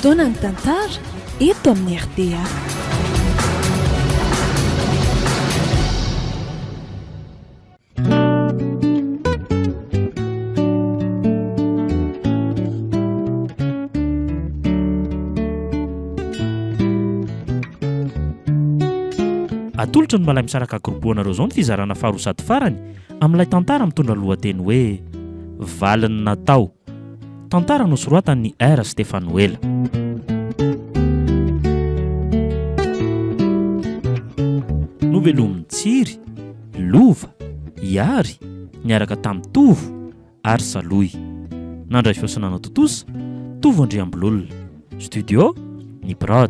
fotoana ny tantara eto amin'ny RTA. Atolotra ny malay misaraka groupe-nareo zao ny fizarana faharosady farany amin'ilay tantara mitondra lohateny hoe Valiny Natao. Tantara nosoratan'ny R. Stefanuela. Novelomin'ny tsiry, lova, iary, niaraka tamin'ny tovo ary saloy. Nandray fiosana totosa, Tovo Andriambololona. Studio, ny Prod.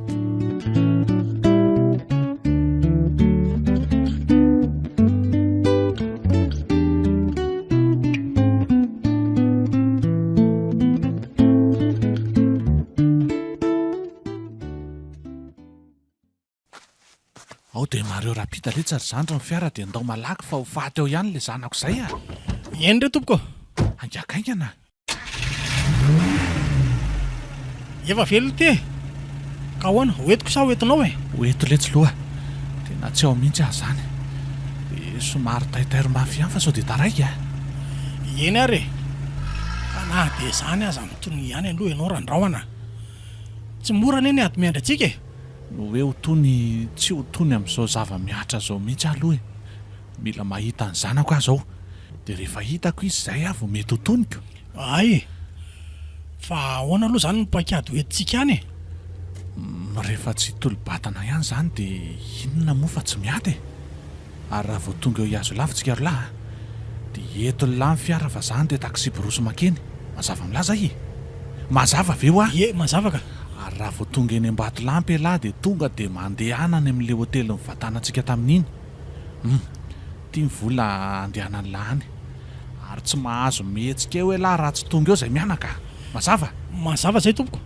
Ao dia mareo rapita letsary zandra ny fiara dia ndao malaky fa ho faty eo ihany le zanako izay a. Eny re tompoko. Angakaingana. Efa velo te. Ka hoana, hoentiko sa hoentinao e? Hoeto letsy loha. Tena tsy ao mihitsy aho zany. Dia somary taitairo mafy ihany fa sao dia taraika. Eny ary. Fa na dia zany aza mitony ihany aloha ianao randrahona. Tsy mora neny ady miandratsika e. No hoe hotony tsy hotony amin'izao zava-miatra zao mihitsy aloha e. Mila mahita ny zanako aho zao. Dia rehefa hitako izy izay aho vao mety hotoniko. Ay. Fa ahoana aloha zany ny pakady hoentintsika any e? Rehefa tsy tolo-batana ihany zany dia inona moa fa tsy miady e. Ary raha vao tonga eo hiazo lavitsika ro lahy dia eto lahy ny fiara fa zany dia taksi borosy makeny. Mazava milaza i. Mazava ve ho aho? Ie, mazava ka. Ary raha vao tonga eny Ambatolampy lahy dia tonga dia mandehanany amin'ilay hotely nivatanantsika tamin'iny. Tia vola andehanany lahany. Ary tsy mahazo mihetsika eo lahy raha tsy tonga eo izay mianaka. Mazava? Mazava zay tompoko.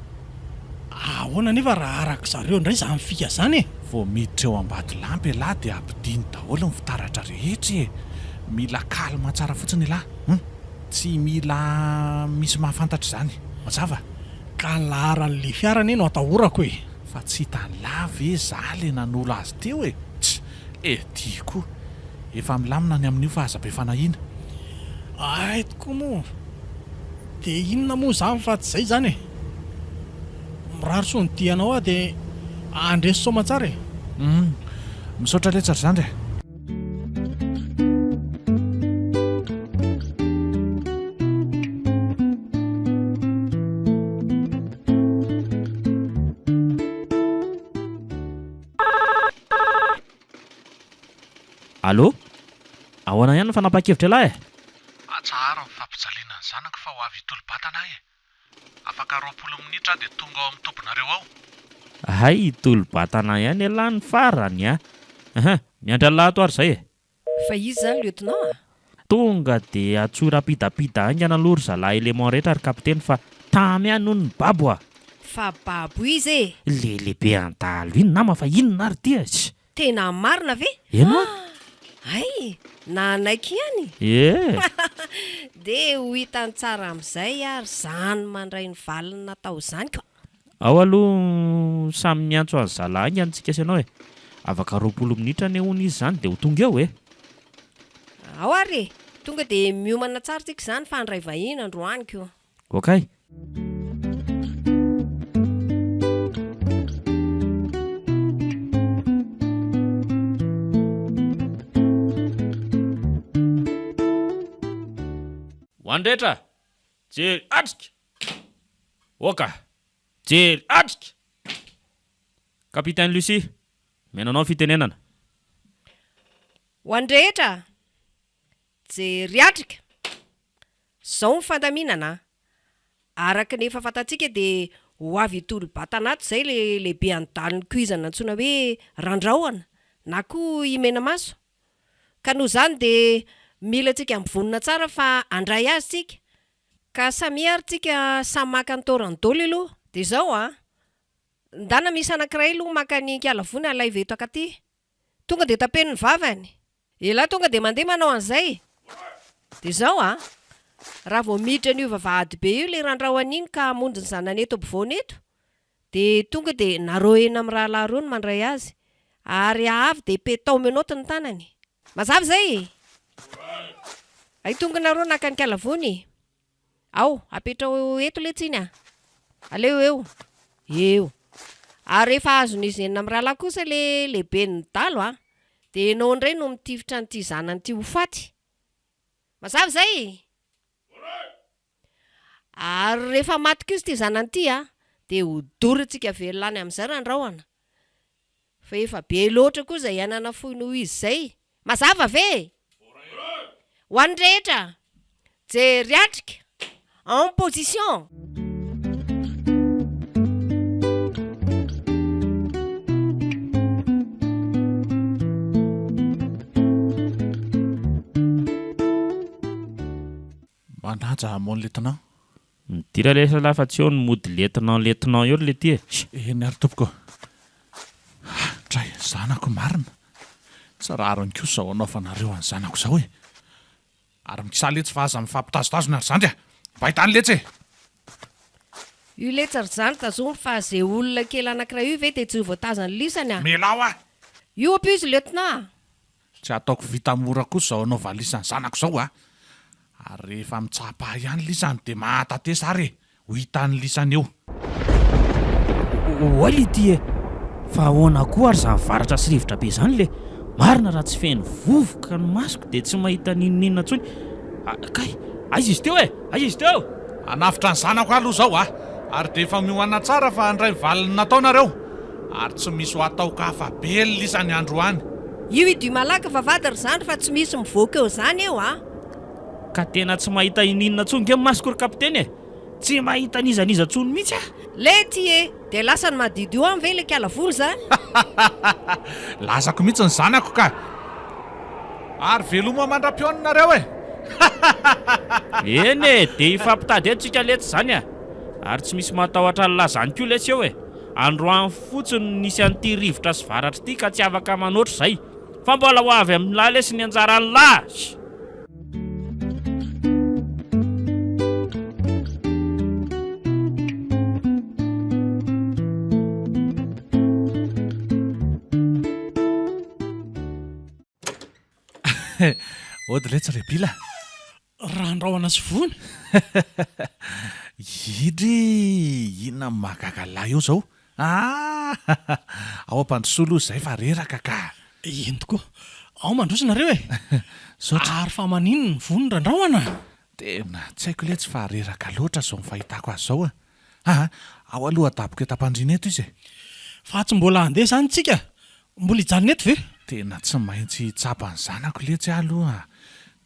Ahoana nefa raha araka zareo indray za mifika zany e? Vao miditra eo Ambatolampy lahy dia ampidiny daholo ny fitaratra rehetra e. Mila kalma tsara fotsiny lahy. Tsy mila misy mahafantatra zany. Mazava? Ka laharan'le fiara ne no atahorako e. Fa tsy hitany lava e za le nanolo azy teo e. Tia koa. Efa milamina ny amin'io fa aza be fanahiana. Ay tokoa moa. Dia inona moa zany fa tsy zay zany e. Mirary so ny dianao aho dia andresy somatsara e. Misaotra letsary zany re. Allô? Ahoana ihany ny fanapa-kevitra lahy e? Tsara ny fampijaliana ny zanako fa ho avy tolo-batana e. Afaka 20 minitra dia tonga ao amin'ny tomponareo ao. Hay, tolo-batana ihany lahy ny farany a. Miandry lahato ary zay e. Fa izy zany lieutenant a? Tonga dia atsora pidapida haingana aloha ry zalahy élément rehetra ary kapiteny fa tamy ihany noho ny babo a. Fa babo izy e? Lehibe an-talo iny nama fa inona ary tia? Tena marina ve? Eno a? Ay, na anaiky ihany. Dia ho hitany tsara amin'izay ary zany mandray ny valiny natao zany ka. Ao aloha samy miantso azy zalahy ny antsika sy ianao e. Afaka 20 minitra ny hono izy zany dia ho tonga eo e. Ao ary e, tonga dia miomana tsara tsika zany fa andray vahiny androany ko. Okay. Hoandrehetra, jery atrika. Oka, jery atrika. Kapitaine Lucie, menanao fitenenana. Hoandrehetra, jery atrika. Zao ny fandaminana. Araka nefa fantatsika dia ho avy tolo-batana ato izay lehibe andaliny kuizana antsoina hoe randrahoana na koa imena maso. Ka noho zany dia mila tsika mivonona tsara fa andray azy tsika. Ka samiary tsika samy maka ny torany dôly aloha. Dia zao a, ndana misy anankiray aloha maka ny kialavony alay veto akaty. Tonga dia tapeny ny vavany. Ela tonga dia mandeha manao an'izay. Dia zao a, raha vao miditra an'io vavahady be io le randrahoana iny ka hamonjy ny zanany eto ampovoany eto, dia tonga dia naroena amin'ny rahalahy roa ny mandray azy ary avy dia petao menoty ny tanany. Mazava izay ay tonga nareo naka ny kalavony. Ao apetrao eto le tsiny aleo eo ary rehefa azon'izy enina amin'ny rahalahy kosa le lehibe ny dalo dia enao indray no mitifitra n'ity zanany ity ho faty. Mazava izay ary rehefa maty kosa ity zanany ity dia hodorintsika velona any amin'izay raha andrahoana fa efa be loatra koa izay ianana fohy noho izy izay. Mazava ve ho an'ny rehetra jeriatrika en position. Manaja mon lieutenant. Midira lesa lafa tsy eo ny mody lieutenant eo le ty. Eny ary tompoko. Tray zanako marina. Tsararony kosa ao anaovanareo any zanako izao e. Ary mikisaletsy fa aza mifampitazotazona ry zandry mba hitany letsy. Io letsa ry zandry tazomy fa zay olona kely anankiray io ve dia tsy voatazana lisany Milao io ampio izy lieutenant. Tsy ataoko vita mora kosa ao anaova lisany zanako izao Ary rehefa mitsapa ihany lisany dia mahatatesa ary ho hitany lisany eo. Oaly ity fa ahoana koa ary zany varatra sy rivotra be zany le marina raha tsy feno vovoka ny masoko dia tsy mahita ninonina ntsony. Kay aiza izy teo aiza izy teo. Anafitra ny zanako aloha izao ary dia efa mioana tsara fa andray valiny nataonareo ary tsy misy ho atao kafa be lisany androany. Io idio malaka vavady ry zandry fa tsy misy mivoaka eo zany eo Ka tena tsy mahita ininona ntsony ke masoko ry kapiteny tsy mahita nizaniza ntsony mihitsy le ty dia lasa ny madidy io any ve le kalavolo zany. Lasako mihitsy ny zanako ka ary veloma mandra-pionareo eny dia ifampitady tsika letsy zany ary tsy misy matahotra ny lazany koa letsy eo androany fotsiny nisy an'ity rivotra sy varatra ity ka tsy afaka manoatra izay fa mbola ho avy amin'ny lahy lesy ny anjarany lahy. Ody letsy repila raha andrahoana sy vony. Idry inona mahagagalahy eo izao ao ampandrosolo izay fa reraka ka. Eny tokoa ao mandrosinareo ary fa maninona ny vony raha andrahoana. Tena tsy haiko letsy fa reraka loatra zao ny fahitako azy izao ao aloha daboka etam-pandriana eto izy fa tsy mbola handeha zany tsika mbola hijalina eto ve. Tena tsy maintsy tsapany zanako letsy aloha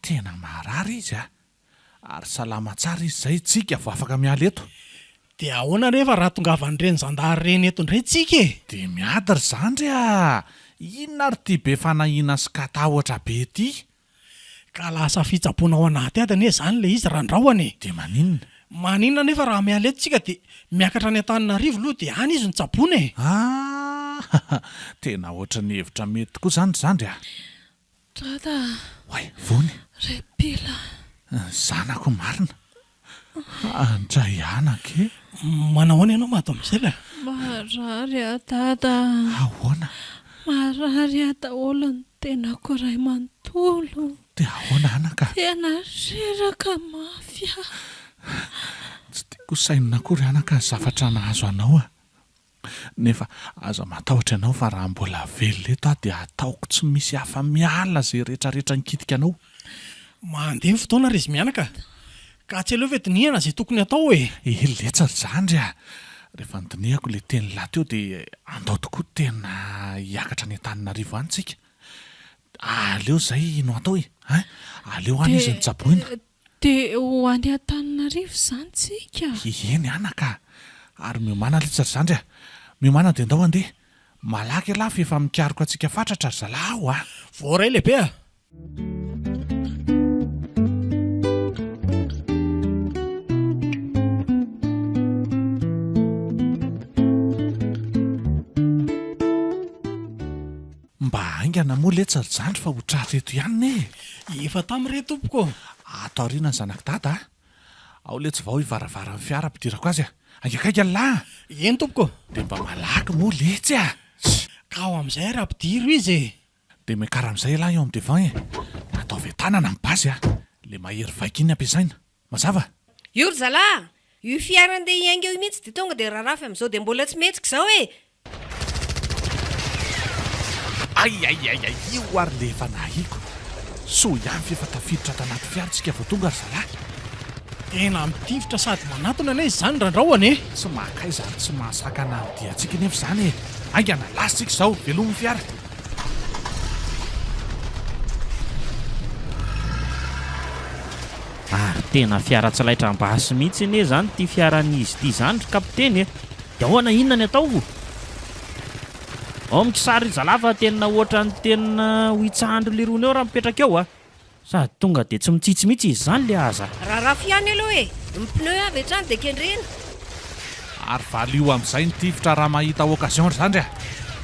tena marary izy ary salama tsara izy izay tsika vo afaka miala eto. Dia ahoana rehefa raha tongavan'ireny zandary reny eto indray tsika dia miady ry zandry inona ary ty be fanahina sy katahotra be ty ka lasa fitsaboana ao anaty adany zany le izy raha andrahoany. dia maninona nefa raha miala eto tsika dia miakatra any Antananarivo aloha dia any izy ny tsaboana tena ohatry ny hevitra mety tokoa zany zandry Tata Hoay vony repila zanako marina andray anake manahoana ianao mato amin'izay la marary tata ahoana marary daholo ny tenako iray manontolo dia ahoana anaka tena reraka mafia tsy tiako sainina akory anaka zavatra nahazo anao nefa aza matahotra ianao fa raha mbola velona eto dia ataoko tsy misy hafa miala zay rehetrarehetra nikitika anao. Mandeha fotoana ry izy mianaka ka tsy aleo vetinihana zay tokony atao letsa ry zandry rehefa nodinihako le teny lahy teo dia andao tokoa tena hiakatra ny Antananarivo any tsika. Aleo zay no atao aleo any izy nitsaboina dia ho any Antananarivo zany tsika. Eny anaka ary miomana letsa ry zandry miomana dia andao andeha malaky lahy fa efa mikaroko antsika fatratra ry zalahy voaray lehibe mba haingana moa letsa ry zandry fa ho trareto ihany efa tamin'ire tompoko ato aoriana ny zanak-dada ao le tsy vao hivaravara ny fiara mpidirako azy angakaika lahy eny tompoko dia mba malaky moa letsy ka ao amin'izay raha mpidiro izy dia mekara amin'izay lahy eo amin'ny devant natao ve tanana ny basy le mahery vaika iny ampiasaina mazava io ry zalahy io fiara andeha iainga eo mihitsy dia tonga dia raharafy amin'izao dia mbola tsy metsika izao ay io ary le efa nahiko so ihany fa efa tafiditra tanaty fiaratsika vao tonga ry zalahy tena mitifitra sady manatona ane izy izany randrahoany tsy makay zany tsy mahasakana nydiantsika nefa izany aingana lasitsika izao velomin'ny fiara ary tena fiara tsy laitra ambasy mihitsy ane zany ty fiaran'izy ity zany ry kapteny dia ahoana inona ny atao ao mikisary zalafa tena ohatra ny tena hoitsahandro lerona eo raha mipetraka eo sady tonga dia tsy mitsitsy mihitsy izy zany le aza raharafy ihany aloha ny pneu avy hatrany dia kendrena ary valio amin'izay nitifitra raha mahita occasion ry zany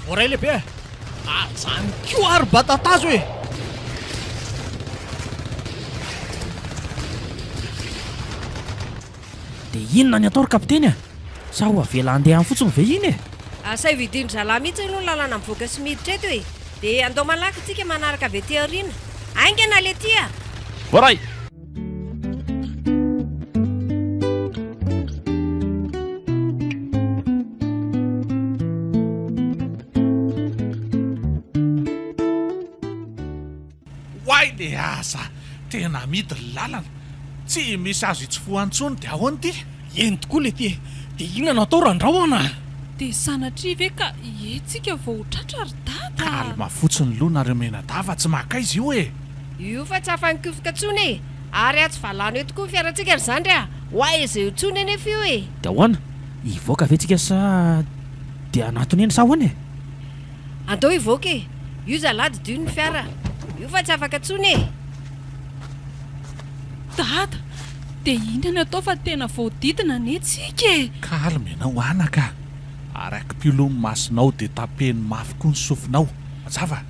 oray lehibe zany ko ary batatazo dia inona ny atao ry kapteny sa ho avela andeha any fotsiny ve iny asay vidindry zalahy mihitsy aloha ny lalana mivoaka sy miditra eto dia andao malaky tsika manaraka avy aty aoriana aingana le ty voray hoay le asa tena midy ny lalana tsy misy azo itsofoantsony dia ahoany ty eny tokoa le ty dia inona natao randrahoana dia sanatria ve ka etsika vao tratra ry dada kalma fotsiny loha nareo menadava tsy maka izy io io fa tsy afanikofoka tsony ary atsy valano eo tokoa ny fiarantsika ry zandry hoay izay tsony anefa io dia ahoana hivoaka avetsika sa dia anatony eny sa hoany andao hivoaka io zalady dio ny fiara io fa tsy afaka tsony dada dia inona ny atao fa tena voadidina ny etsika kalma ianao anaka ary akimpilomy masinao dia tapeny mafy koa ny sofinao mazava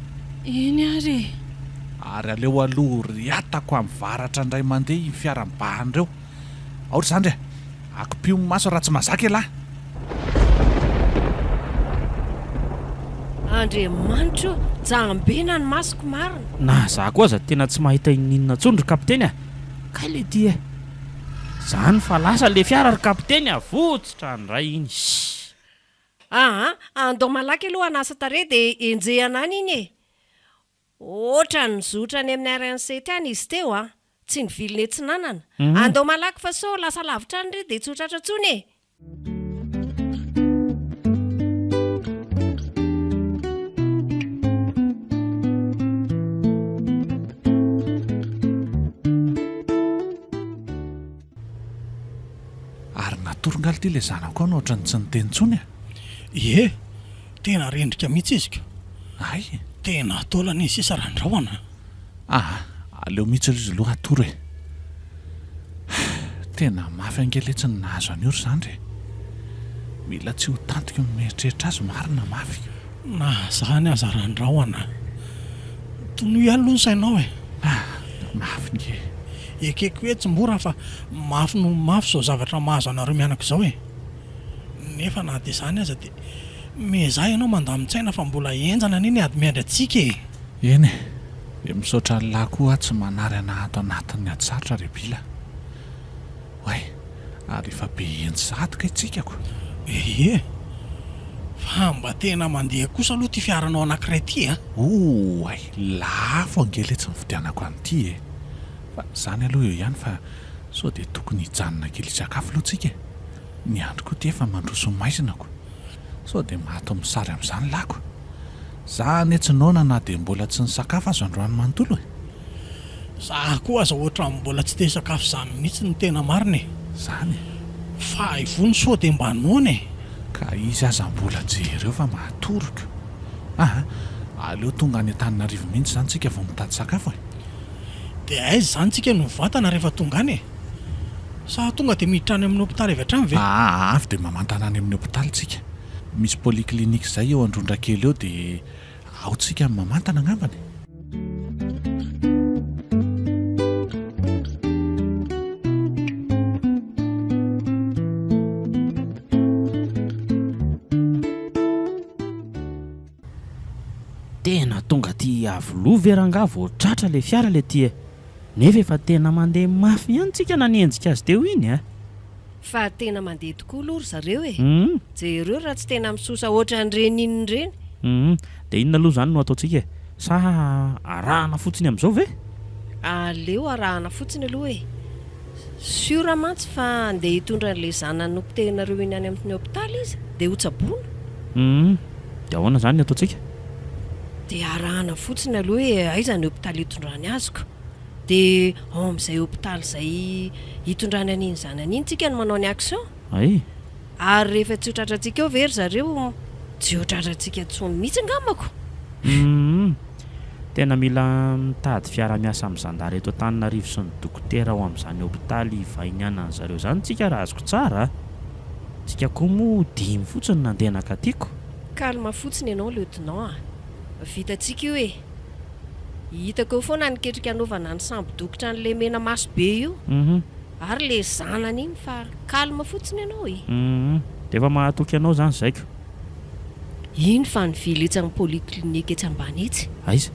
eny ary aleo aloha ry atako amin'ny varatra indray mandeha i fiaram-bahan'ireo ao ry zandry akipio maso raha tsy mahazaka lahy andriamanitro jahambena ny masoko marina na za koa aza tena tsy mahita ininona ntsony ry kapteny kay le ty zany fa lasa le fiara ry kapteny votsitra nyray iny andao malaky aloha anasa tare dia enjehana any iny ohatra ny zotra any amin'ny RNCT any izy teo tsy ny viliny etsinanana andao malaky fa so lasa lavitra any re dia tsy hotratra tsony ary natorongaly ty le zanako ao nohatra ny tsy niteny tsony tena rendrika mihitsy izyka ay tena taolana izy sisa randrahoana aleo mihitsy izy loha atoro tena mafy angeletsiny nahazo an'io ry zandry mila tsy ho tantika mieritreritra azy marina mafy na zany aza randrahoana tono ihany loha ny sainao mafy nge ekeko hoe tsy mbora fa mafy no mafy zao zavatra mahazo anareo mianako izao nefa na dia izany aza dia mezah ianao mandamin-tsaina fa mbola enjana niny ady miandry atsika eny e misaotra ny lahy koa tsy manary anahato anatin'ny atsarotra rebila hoay ary efa be enjy ka itsikako fa mba tena mandeha kosa aloha ty fiaranao anankiray ty ay lafo angeletsy ny fidianako an'ity fa zany aloha eo ihany fa sao dia tokony hijanona kely sakafo aloha tsika ny andro koa ty efa mandroso maizinako sao dia mahato misary amin'izany lako za netsinona na dia mbola tsy ny sakafo azo androany manontolo za koa aza ohatra mbola tsy te sakafo izany mihitsy ny tena marina zany fa ivony sao dia mba noana ka izy aza mbola jereo fa mahatoroka aleo tonga any an-taninarivo mihitsy zany tsika vao mitady sakafo dia aizy zany tsika no vatana rehefa tonga any sa tonga dia miditra any amin'ny hopitaly avy hatrany ve avy dia mamantana any amin'ny hopitaly tsika misy poliklinika izay eo androndrakely eo dia ao tsika mamantana angambany avoloa veranga vao tratra le fiara le ty nefa efa tena mandeha mafy ihany tsika nanenjika azy teo iny a fa tena mandeha tokoa aloha ry zareo e jereo raha tsy tena misosa ohatra nyreny iny reny dia inona aloha izany no ataontsika sa arahana fotsiny amin'izao ve aleo arahana fotsiny aloha e siora mantsy fa andeha hitondra n'lay zanany nompotehinareo iny any amin'ny hopitaly izy dia hotsaboana dia ahoana izany no ataontsika dia arahana fotsiny aloha e aiza ny hopitaly hitondrany azoko dia ao amin'izay hopitaly izay hitondrany an'iny zanany iny tsika no manao ny action ay ary rehefa tsy hotratrantsika eo very zareo tsy hotratrantsika tsony mihitsy ngamako tena mila mitady fiara-miasa amin'ny zandary eto Antananarivo sy ny dokotera ao amin'izany hopitaly vainianany zareo izany tsika raha azoko tsara tsika koa moa dimy fotsiny nandeha nakatiako kalma fotsiny ianao lieutenant vitantsika io e hitako eo foana niketrika anaovana ny sambo dokotra n'lay mena maso be io ary le zanany iny fa kalma fotsiny ianao e dia efa mahatoky ianao izany zaiko iny fa nivily etsy amin'ny polyclinique etsy ambany etsy aiza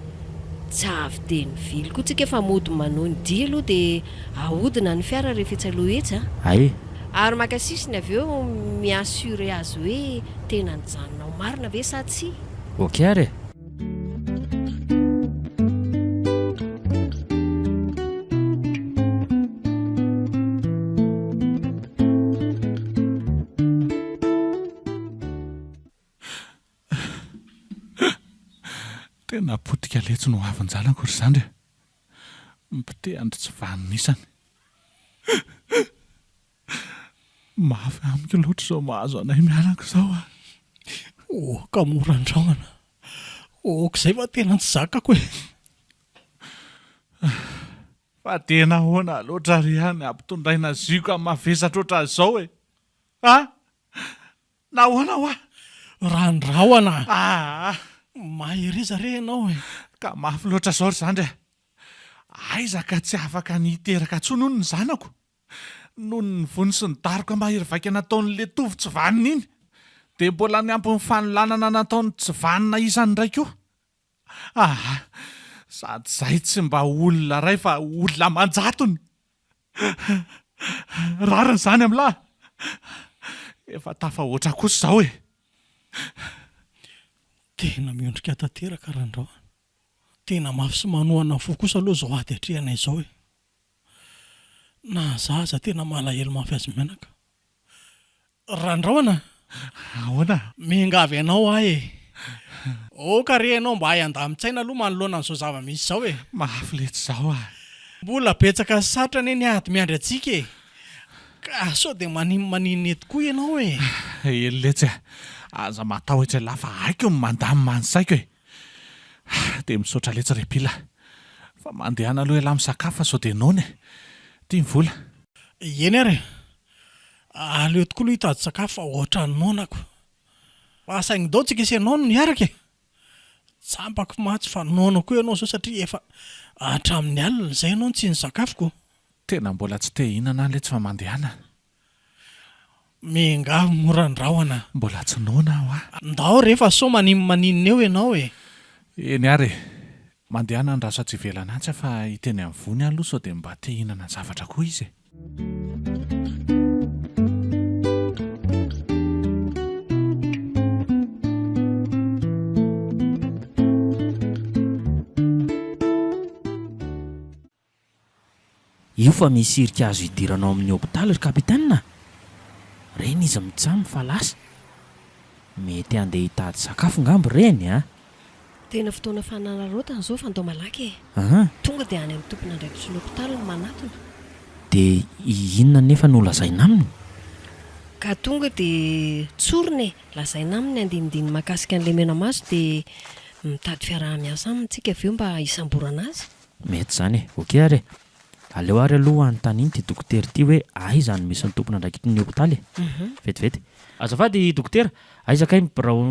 tsy avy dia nivily koa tsika fa mody manao ny dia aloha dia ahodina ny fiara rehefa etsy aloha etsy ay ary makasisiny avy eo miassure azy hoe tena nijanonao marina ve sa tsy ok ary tena potika letso no avin-janako ry zany mipitehandry tsy vanin'isany mafy amiko loatra izao mahazo anay mianako izao ka morandraona izay fa tena tsy zakako e fa tena hoana loatra ry hany ampitondraina ziko amin'ny mavesatra oatra izao e nahoana ho randraona ah mahiriza re ianao e ka mafy loatra izao ry zandry aiza ka tsy afaka niteraka tsoa noho ny zanako noho ny vony sy ny daroka mahery vaika nataon'le tovy tsy vanina iny dia mbola ny ampin'ny fanolanana nataony tsy vanina izany indray koa sady izay tsy mba olona ray fa olona manjatony rariny izany amin'lahy efa tafahoatra kosa izao e tena miondrika tanteraka randrao tena mafy sy manohana fo kosa aloha izao ady atrehanay izao e na zaza tena malahelo mafy azy menaka randraona ahoana mingavy ianao ahy e oka re ianao mba hay andamintsaina aloha manoloana n'izao zava-misy izao e mafy letsy izao mbola betsaka sarotra ane ny ady miandry atsika e ka sao dia maninony tokoa ianao e eletsy aza matahotra lafa haiko ny mandamy mansaiko e dia misaotra letsy repila fa mandehana aloha ela misakafo fa sao dia nony tia mivola eny ary aleo tokoa aloha hitady sakafo fa ohatra ny nonako fa saigny dao tsika isy ianao no niaraka e tsampako matsy fa nono koa ianao zao satria efa hatramin'ny alina izay ianao no tsy ny sakafoko tena mbola tsy te hinana letsy fa mandehana mingavy morandraona mbola tsy nona aho ndao rehefa sao maninona eo ianao e eny ary mandehana ny raso tsy velana antsy fa hiteny amin'ny vony aloha sao dia mba te hinana zavatra koa izy io fa misy irika azo hidiranao amin'ny hopitaly ry kapitaina reny izy mitsamy fa lasa mety andeha hitady sakafo ngambo reny tena fotoana fananarotana izao fa andao malaky e tonga dia any amin'ny tompona ndraiky sy ny hopitaly no manatona dia inona nefa no lazaina aminy ka tonga dia tsorony e lazaina aminy andinindiny makasika an'ilay mena maso dia mitady fiaraha-miasa aminy tsika avy eo mba hisamborana azy mety izany e ok ary aleo ary aloha anytany iny ty dokotera ity hoe aiza ny misy ny tompona andraikitry ny hopitaly vetivety azafady dokotera aiza kay birao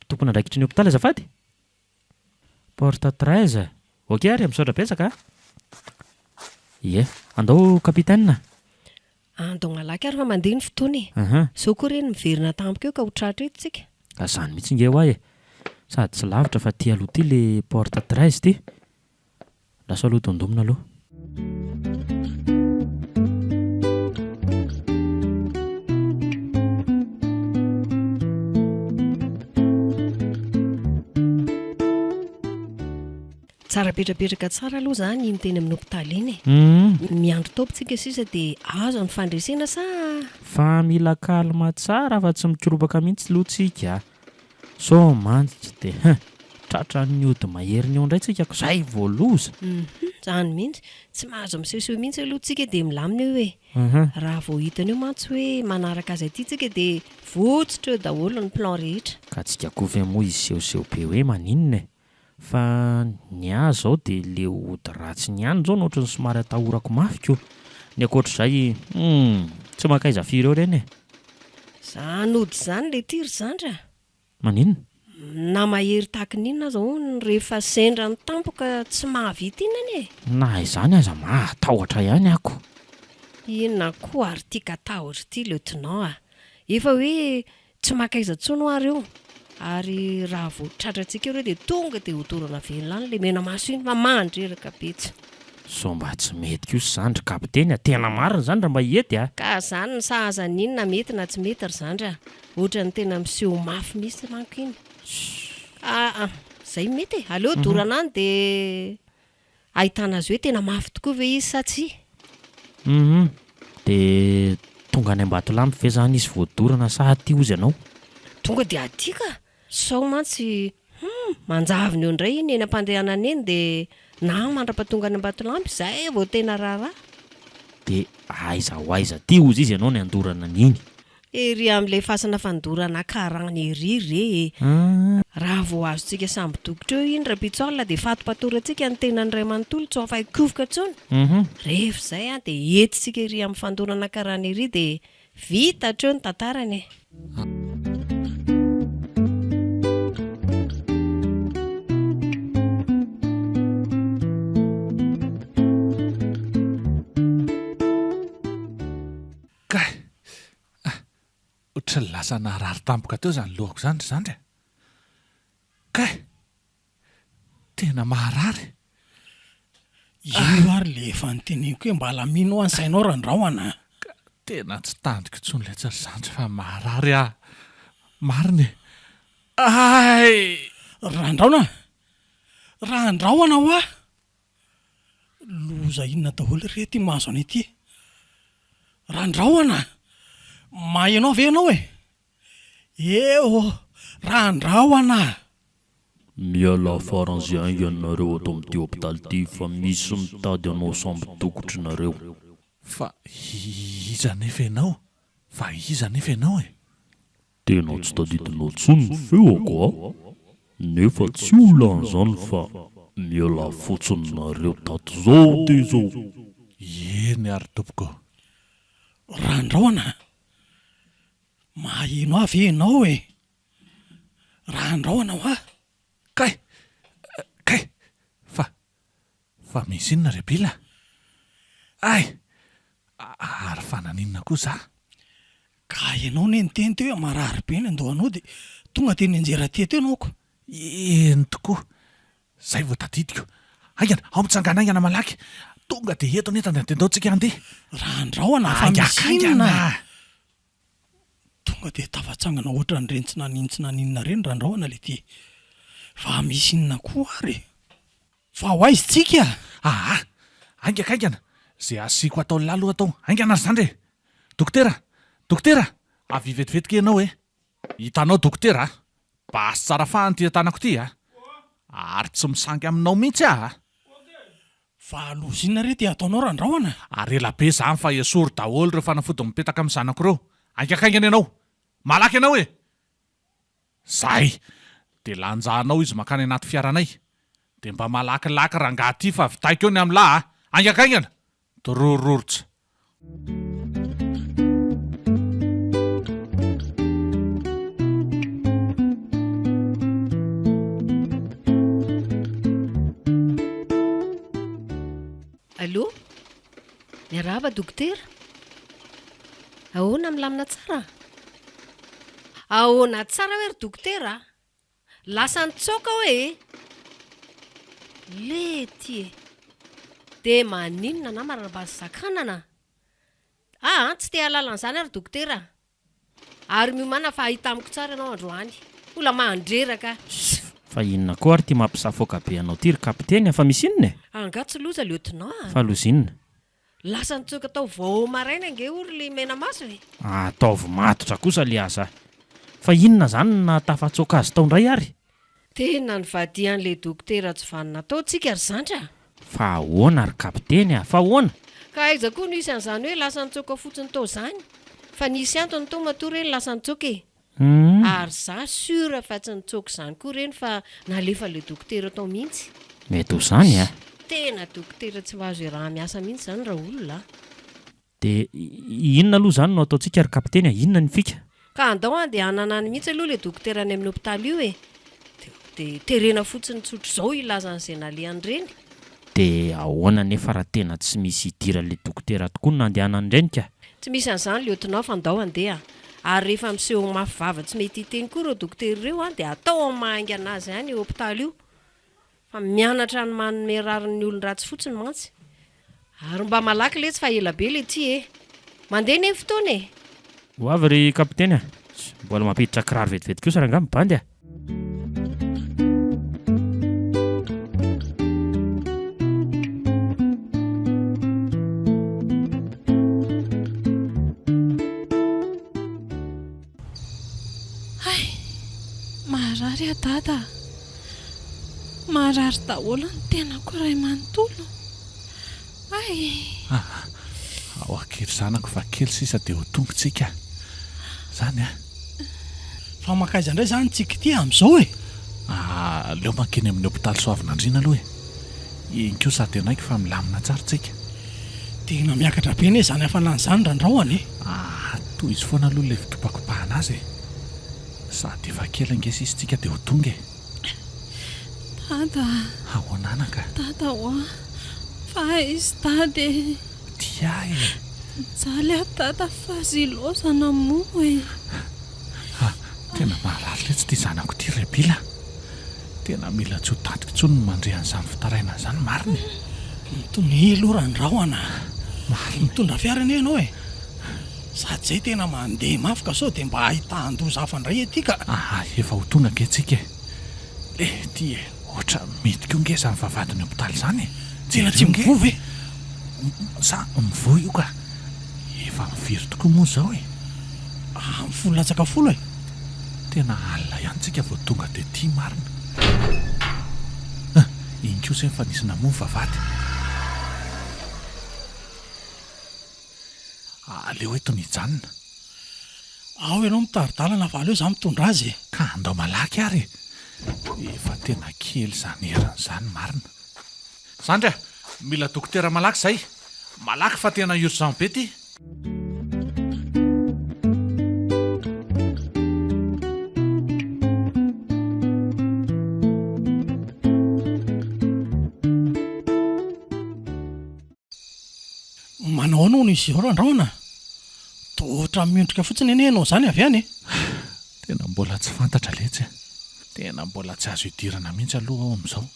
tompona andraikitry ny hopitaly azafady porte 13 ok ary misaotra betsaka ie andao kapitaina andao malaky ary fa mandeha ny fotoana e zao koa reny miverina tampoka eo ka ho tratra eto tsika azany mihitsy nge ho ahy e sady tsy lavitra fa ty aloha ty le porte 13 ty. Lasa aloha tondomina aloha. Tsara petrapetraka tsara aloha zany iny teny amin'ny hopitaly iny miandro taopitsika sisa dia azo ny fandresena sa Fa mila kalma tsara fa tsy mikiropaka mihitsy lohatsika. So mantsy dia tratra ny ody maheriny eo indray tsika ko izay voaloza. Zany mihitsy tsy mahazo misehoseho mihitsy aloha tsika dia milamina eo hoe raha vao hitany eo mantsy hoe manaraka azy aty tsika dia votsitra eo daholo ny plan rehetra. Ka tsika kovy moa izy sehoseho be hoe maninona e. Fa ny ahy zao dia le ody ratsy ny ihany zao nohatra ny somary atahorako mafy ko. Ny ankoatr'izay tsy makaiza firy eo ireny e. Zany ody zany le tiry zandra. Maninona? Na mahery tahaka n'inona zao rehefa sendra ny tampoka tsy mahavita inona e. Na izany aza mahatahotra ihany ako. Inona koa ary tia katahotra ity lieutenant a. Efa hoe tsy makaiza tsono ary eo. Ary raha vao tratratsika eo dia tonga dia hodorana velona le mena maso iny fa mandreraka betsy. So mba tsy mety kosa zandry kapiteny tena marina zandra mba hiety a. Ka zany ny sahazan'inona mety na tsy mety ry zandra. Ohatra ny tena miseho mafy misy manko iny. Zay mety e. Aleo dorana any dia ahitana azy hoe tena mafy tokoa ve izy sa tsy? Dia tonga any Ambatolampy ve zany izy voadorana sa aty ozy ianao? Tonga dia aty ka. Sao mantsy manjaviny eo indray iny eny ampandehanana eny dia na mandra-pahatonga any Ambatolampy izay vao tena raharaha. Dia aiza ho aiza ty ozy izy ianao ny andorana an'iny. Ery amin'ilay fasana fandorana karany ery re. Raha vao azontsika samby dokotra eo iny rapitsaolina dia fato-patorantsika ny tenan'ny ray manontolo tsy afaka kovoka intsony. Rehefa izay dia entintsika ery amin'ny fandorana karany ery dia vita hatreo ny tantarany e. Ohatry ny lasa narary tampoka teo zany lohako zandry zandry. Kay, tena maharary. Io ary le efa nyteneniko hoe mba lamino ho ansainao randrahona. Tena tsy tandriko intsony ilay tsary zandry fa maharary ah. Mariny. Ay! Randrahona? Randrahona ho ah! Loza inona daholo rety mahazo any ity. Randrahona! Mahainao ve ianao e? Eo, randrahona! Miala faran'izay ianareo ato amin'ity hopitaly ity fa misy mitady anao samby tokotry nareo. Fa iza nefa ianao? Fa iza nefa ianao e? Tena tsy tadidinao intsony ny feoko a. Nefa tsy olan'izany fa miala fotsiny nareo tato zao ty zao. Eny ary tompoko. Randrahona! Mahino avy ianao e? Randrahona ho ah! Kay! Fa misy inona rebila? Ay! Ary fananinona koa za? Ka ianao ne niteny teo hoe marary be ny andohanao dia tonga dia nianjera tety ianao ko. Eny tokoa. Zay vao tadidiko. Aingana, ao mitsangana aingana malaky. Tonga dia eto netana dia andaontsika andeha. Randrahona fa misy inona? Tonga dia tafatsangana ohatra ny reny tsy naninona reny randrahona le ty. Fa misy inona koa ary? Fa ho aizitsika? Aingana. Zay asiako atao lalo atao. Aingana zandry. Dokotera, avy vetivetika ianao e. Hitanao dokotera, basy tsara fahany ty tanako ty a. Ary tsy misangy aminao mihitsy ah. Fa loza inona re ty ataonao randrahona? Ary ela be zany fa esory daholo ireo fanafody mipetaka amin'ny zanako ireo. Aingakaingana ianao. Malaky ianao e. Zay, dia lanjahanao izy makany anaty fiaranay. Dia mba malakilaky rangahy fa vitaiko eo ny amin'ny lahy. Aingakaingana. Dorororotsa. Allô? Miarahaba dokotera? Ahoana milamina tsara? Ahoana tsara hoe ry dokotera? lasa nitsoaka hoe le ty e dia maninona na marana-bazy zakanana tsy te halalan'izany ary dokotera ary miomana fa ahita amiko tsara ianao androany ola mandreraka fa inona koa ary ty mampisafoaka be anao ty ry kapiteny fa misy inona e anga tsy loza lieutenant fa lozinona lasa nitsoaka tao vao maraina nge ory le mena maso e ataovy matotra kosa le aza fa inona zany na tafatsoaka azy tao indray ary tena nyvadian'le dokotera tsy vanina tao tsika ry zandra fa ahoana ry kapiteny fa ahoana ka aiza koa nisy an'izany hoe lasa nitsoaka fotsiny tao zany fa nisy antony tao matoa reny lasa nitsoaka e ary za sura fa tsy nitsoaka izany koa reny fa nalefa le dokotera tao mihitsy mety ho zany a tena dokotera tsy mahazo raha miasa mihitsy zany raha olona dia inona aloha zany no ataontsika ry kapiteny inona ny fika ka andao dia hananany mihitsy aloha le dokotera any amin'ny hopitaly io e dia terena fotsiny tsotro izao ilazan'izay nalehany reny dia ahoana nefa raha tena tsy misy idiran'le dokotera tokoa no nandehanany ireny ka tsy misy an'izany lieutenant fa andao andeha ary rehefa miseho mafy vava tsy mety hiteny koa ireo dokotera ireo dia atao amin'ny mahainga anazy ihany io hopitaly io fa mianatra ny manome rarin'ny olon-dratsy fotsiny mantsy ary mba malaky le tsy fa ela be le ty e mandeha ny fotoana e ho avy ry kapiteny mbola mampiditra kiraro vetivety kosa raha angamba bandy marary dada marary daholo ny tena koa ray manontolo ao akery zanako va kely sisa dia ho tongotsika zany fa makaiza indray zany tsika ty amin'izao e leo mankeny amin'ny hopitaly soavinandriana aloha e iny koa sady anaiky fa milamina tsara tsika tena miakatra be ne zany hafanan'izany randraoany toy izy foana aloha le fitopakopahana azy sady efa kely ange sisy tsika dia ho tonga dada ahoananaka dada hoa fa izy dady dia jaly a dada fa zilozana moa e tena mahalala le tsy tia zanako ty rebila tena mila tsy ho tadika intsony no mandrehan'izany fitaraina izany marina mitony elo randraoana mitondra fiarana ianao e sady zay tena mandeha mafy ka sao dia mba ahita-andoza hafandray etika efa ho tonga ange tsika le ty e ohatra mety ko nge izany vavadiny hopitaly izany tena tsy mivovy e sa mivoa io ka efa miviry tokoa moa izao e amin'ny folo latsaka folo e tena alina ihany tsika vao tonga dia ty marina iny koa izay fa nisy namoa vavady aleo eto nijanona ao ianao mitaridalana fa aleo za mitondra azy ka andao malaky ary efa tena kely izany heran'izany marina zandra mila dokotera malaky izay malaky fa tena urgent be ty manao anao no izy eo randraona tohatra miondrika fotsiny ene ianao zany avy any e tena mbola tsy fantatra letsy tena mbola tsy azo idirana mihitsy aloha ao amin'izao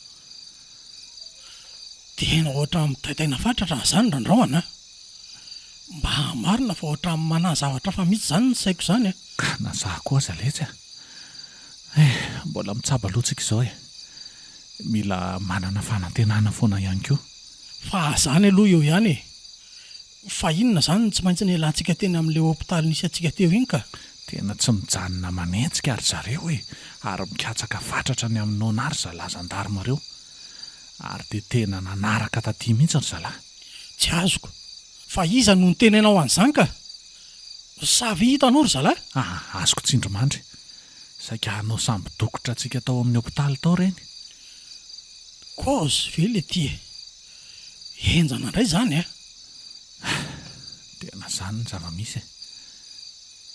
tena ohatra mitaitaina fatratra zany randraoana mba marina fa ohatra mana zavatra fa mihitsy zany ny saiko zany ka nazaha koa aza letsy mbola mitsaba loatsika izao mila manana fanantenana foana ihany koa fa zany aloha eo ihany e fa inona zany tsy maintsy ny elantsika teny amin'le hopitaly nisy atsika teo iny ka tena tsy mijanona manentsika ary zareo ary mikatsaka fatratra ny aminao nary zalazan-daromareo ary dia tena nanaraka taty mihitsy ry zalahy tsy azoko fa iza no ny tenenao an'izany ka savy hitanao ry zalahy azoko tsindromandry saika anao samby dokotra antsika tao amin'ny hopitaly tao reny kozy ve le ty enjana indray zany tena zany ny zava-misy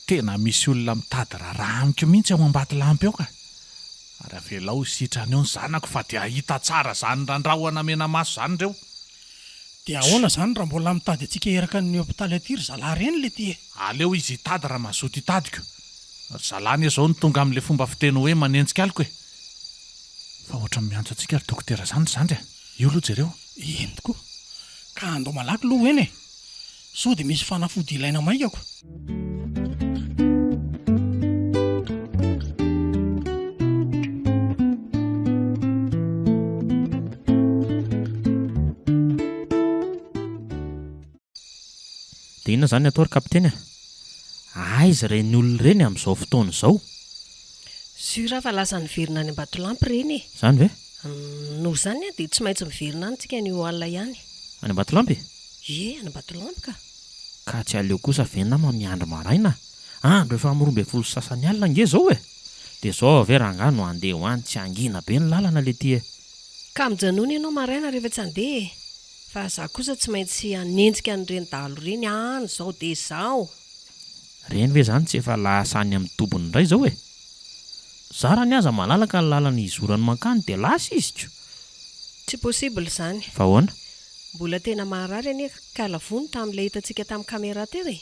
tena misy olona mitady raha amiko mihitsy ao ambaty lampy ao ka ary avelao sitrany eo ny zanako fa dia ahita tsara zany randrahoana mena maso zany ireo dia ahoana zany raha mbola mitady antsika eraka ny hopitaly aty ry zalahy reny le ty aleo izy hitady raha mazoto hitadiko ry zalahy ny izao ny tonga amin'le fomba fiteny hoe manenjika aliko fa oatra miantso antsika ry dokotera zany zandry io aloha jereo. eny tokoa ka andao malaky loha eny e sao dia misy fanafody ilaina maikako. dia inona zany atao ry kapiteny aiza reny olona ireny amin'izao fotoana izao Sura fa lasa niverina any Ambatolampy ireny e. zany ve Noho izany dia tsy maintsy miverina any tsika ny alina ihany. any Ambatolampy Any Ambatolampy ka tsy aleo kosa ve nama miandro maraina andro efa mirombe folo sasany alina nge zao e dia zao ave rangahy no andeha ho any tsy angina be ny lalana le ty e ka mijanona ianao maraina rehefa tsy andeha fa za kosa tsy maintsy anenjika an'ireny dalo ireny any zao dia zao. reny ve zany tsy efa lasany amin'ny tobony indray zao e zara ny aza malalaka ny lalany izorany mankany dia lasa izy ko Tsy possible izany. fa hoana Mbola tena maharary anie ka lavony tamin'ilay hitantsika tamin'ny kamera teo e.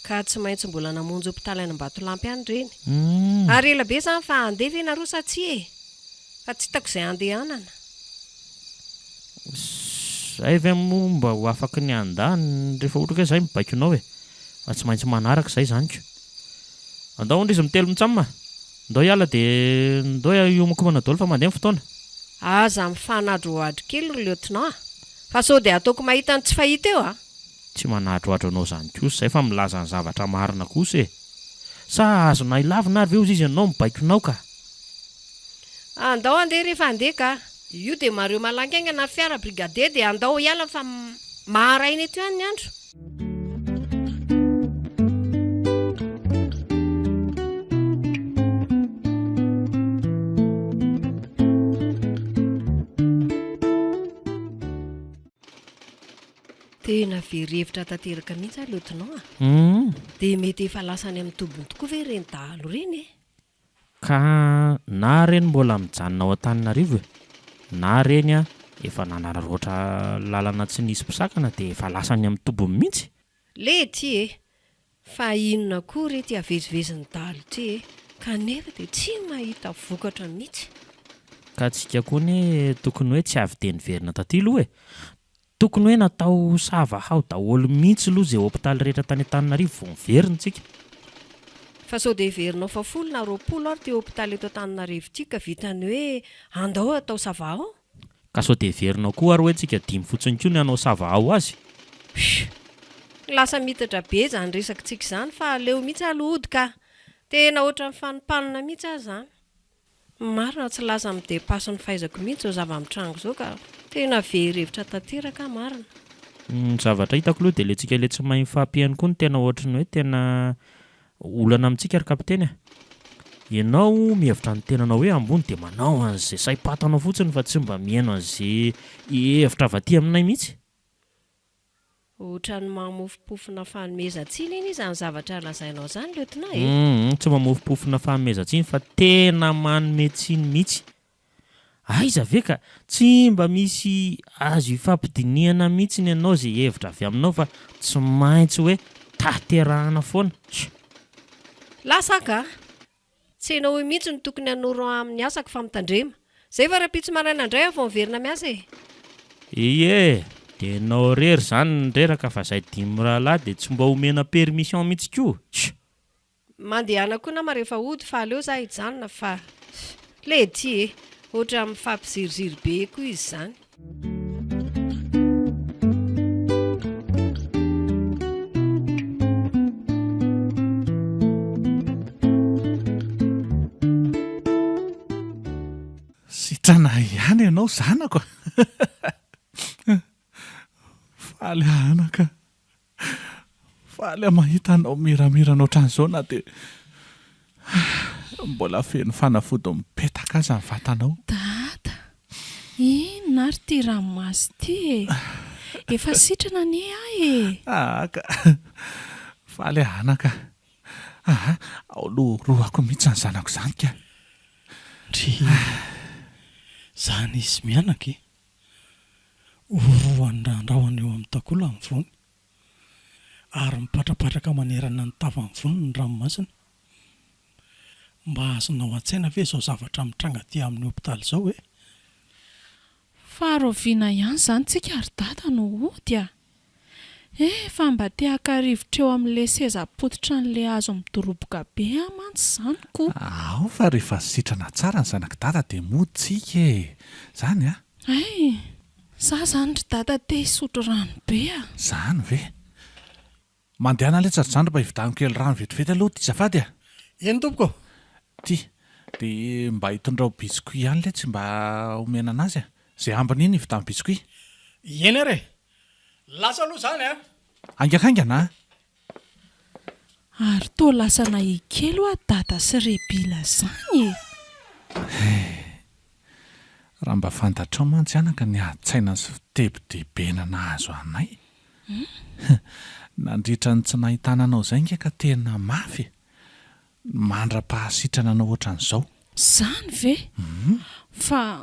Ka tsy maintsy mbola namonjy hopitaly any Ambatolampy any ireny. Ary ela be zany fa andeha ve nareo sa tsy e? Fa tsy hitako izay andehanana. zay ve mba ho afaka ny andany rehefa ohatra ka izay mibaikonao e fa tsy maintsy manaraka izay zany ko andao ndry izy mitelo mitsamma ndao hiala dia ndao iomako manadolo fa mandeha ny fotoana Aza mifanadroadro kely ry lieutenant fa sao dia ataoko mahita ny tsy fahita eo tsy manadroadro anao zany kosa zay fa milaza ny zavatra marina kosa e sa azonay lavina ary ve ozy izy ianao mibaikonao ka Andao andeha rehefa andeha ka io dia mareo malangainga na fiara brigade dia andao hiala fa maharaina eto ihany ny andro. Tena verevitra tanteraka mihitsy lieutenant dia mety efa lasany amin'ny tobony tokoa ve reny dahalo reny e? ka na reny mbola mijanona ao Antananarivo e na reny efa nanararoatra lalana tsy nisy mpisakana dia efa lasany amin'ny tobony mihitsy Lety e fa inona koa rety avezivezin'ny dahalo ty e kanefa dia tsy mahita vokatra mihitsy. ka tsika koa ny tokony hoe tsy avy dia niverina tatilo e tokony hoe natao savahao daholo mihitsy aloha izay hopitaly rehetra tany Antananarivo vao miverina tsika Fa sao dia heverinao fa 10 na 20 ary ty hopitaly eto Antananarivo ity ka vitany hoe andao atao savahao. ka sao dia heverinao koa ary hoe tsika 5 fotsiny koa ny hanao savahao azy Lasa mitatra be zany resakitsika izany fa leo mihitsy alohody ka tena ohatran'ny fanimpanina mihitsy azy zany. Marina tsy lasa amin'ny depasy ny fahaizako mihitsy zao zava-mitrango zao ka tena verevitra tanteraka marina. ny zavatra hitako aloha dia le tsika le tsy mahay mifahampiany koa ny tena ohatrany hoe tena olana amintsika ry kapiteny ianao mihevitra ny tenanao hoe ambony dia manao an'izay saim-patanao fotsiny fa tsy mba mihaino an'izay hevitra avy aty aminay mihitsy Ohatran'ny mamofopofona fanomezantsiny iny izany zavatra lazainao izany lieutenant e. tsy mamofopofona fanomezantsiny fa tena manome tsiny mihitsy aiza ve ka tsy mba misy azo hifampidiniana mihitsy ny ianao izay hevitra avy aminao fa tsy maintsy hoe taterahana foana Lasa ka tsy hainao hoe mihitsy ny tokony hanoro amin'ny asako fa mitandrema zay fa raha-pitsy maraina indray vao miverina miasa e. ie dia ianao rery zany nyreraka fa izay 5 rahalahy dia tsy mba omena permission mihitsy koa Mandehana koa nama rehefa hody fa aleo za hijanona fa lety e ohatra mifampiziriziry be koa izy zany. Sitrana ihany ianao zanako faly anaka faly mahita anao miramirana ohatran'izao na dia mbola feno fanafody mipetaka aza ny vatanao. Dada inona ary ty ranomasy ty e efa sitrana anie ahy e Aka faly anaka ao roako mihitsy ny zanako izany ka Ry zany izy mianaka e oroany randrahona eo amin'ny takolo amin'ny vony ary mipatrapatraka manerana ny tava amin'ny vony ny ranomasina mba azonao an-tsaina ve izao zavatra mitranga ty amin'ny hopitaly izao e Faharoviana ihany zany tsika ary dada no ody a. Fa mba te-haka rivotra eo amin'ilay seza potitra n'ilay hazo midoroboka be mantsy izany koa. Ao fa rehefa sitrana tsara ny zanak dada dia moditsika zany a. Za zany ry dada te hisotro rano be a. Zany ve? Mandehana ilay tsarindrandro mba hividaniko kely rano vetivety aloha ty zafady a. Eny tompoko? Ty dia mba hitondrao biscuit ihany lay tsy mba omena anazy a. Izay ambiny iny hividan'ny biscuit. Eny ary lasa aloha zany a. Aingakaingana a. Ary toa lasa nahikely ho a dada sy rebila zany Raha mba fantatrao mantsy anaka ny atsaina sy fitebidebena nahazo anay. Nandritra ny tsy nahitana anao izay nge ka tena mafy. Mandra-pahasitrana anao ohatran'izao. Zany ve? Fa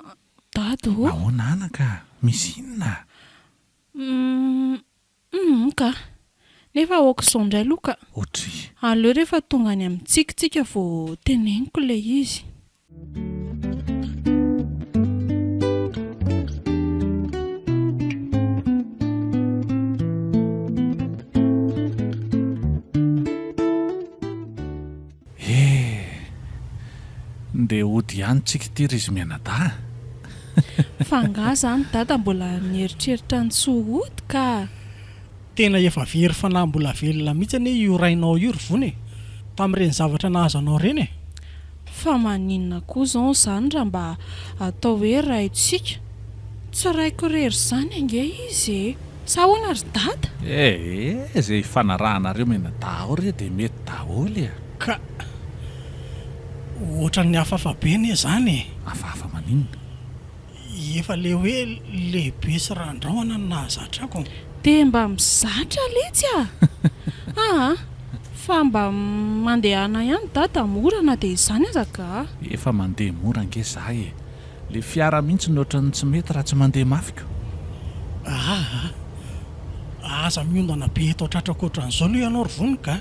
dada ahoana anaka? Misy inona? Ka nefa aok'izao indray aloha ka. Ohatry. Aleo rehefa tonga any amintsika vao teneniko ilay izy. Ndeha ody ihany tsika ty ry izy mianadahy. Fa nga zany dada mbola nieritreritra ny tsy ody ka. Tena efa very fanahy mbola velona mihitsy anie io rainao io ry vony tamin'ireny zavatra nahazo anao reny. Fa maninona koa zao zany raha mba atao hoe raitsika. Tsy raiko rery zany ange izy sa ahoana ry dada? Izay fanarahanareo mianadahy re dia mety daholo ka ohatran'ny hafahafa be anie zany. Hafahafa maninona? Efa le hoe lehibe sy randrahona no nahazatrako. Dia mba mizatra letsy fa mba mandehana ihany dada morana dia izany aza ka. Efa mandeha mora nge zahay le fiara mihitsy ny ohatran'ny tsy mety raha tsy mandeha mafika. Aza miondana be eto tratrako ohatran'izao aloha ianao ry vony ka.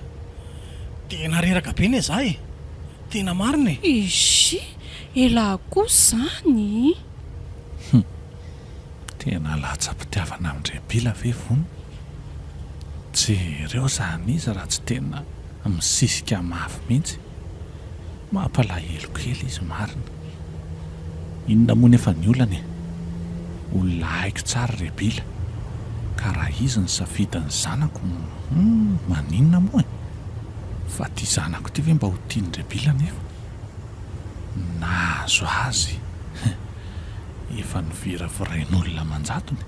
Tena reraka be ne zahay. Tena marina Izy ela koa zany. Tena latsa-pitiavana amin'Rebila ve vony? Tsy ireo zany izy raha tsy tena misisika mafy mihitsy. Mampalahelo kely izy marina. Inona moa nefa ny olana olona haiko tsara Rebila. Ka raha izy ny safidiny zanako maninona moa fa ty zanako ty ve mba ho tiany Rebila nefa? Nahazo azy efa niviravirain'olona manjatony,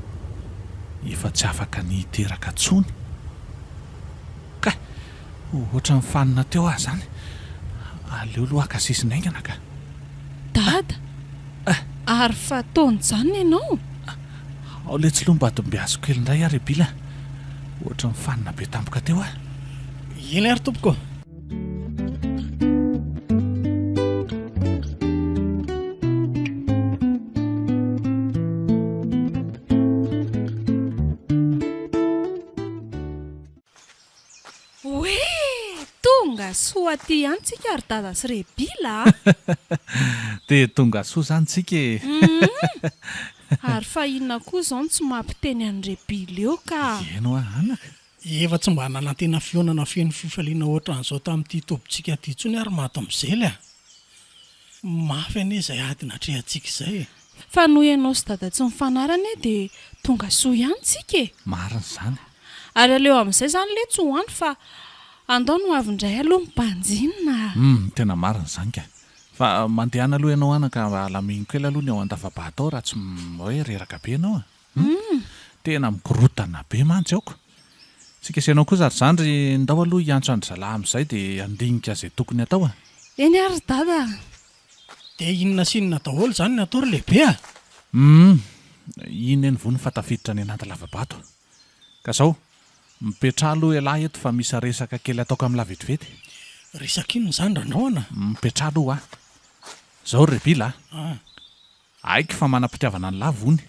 efa tsy afaka ny hiteraka tsony. Ka ohatra mifanina teo ahy zany. Aleo aloha akasisinaingana ka. Dada ary fataony zany ianao? Ao le tsy lombatombiazo kely indray a Rebila. Ohatra mifanina be tampoka teo ahy. Eny ary tompoko. Soa ty ihany tsika ary dada sy Rebila. Dia tonga soa zany tsika Ary fa inona koa zao tsy mampiteny an'i Rebila eo ka. Eno anaka. Efa tsy mba nanantena fionana feno fifaliana ohatran'izao tamin'ity tobintsika ty intsony ary mato amin'izay mafy anie izay ady natrehantsika izay. Fa noho ianao sy dada tsy mifanarana dia tonga soa ihany tsika. Marina zany. Ary aleo amin'izay zany le tsy hoany fa andao no avy indray aloha mimpanjinina. Tena marina zany ka. Fa mandehana aloha ianao anaka alamino kely aloha ny ao an-davabahatao raha tsy hoe reraka be ianao. Tena mikorotana be mantsy aoko. Tsika sianao koa zary zany ry ndao aloha hiantso andry zalahy amin'izay dia andinika izay tokony atao. Eny ary dada. Dia inona sinona daholo zany ny atao ry lehibe Iny eny vony fatafiditra ny anaty lavabato. Ka zao mipetraha aloha ialahy eto fa misy resaka kely ataoko amin'ny lavetivety. Resaka inona zany randrahona? Mipetraha aloha Zao Rebila haiko fa manam-pitiavana ny lavony.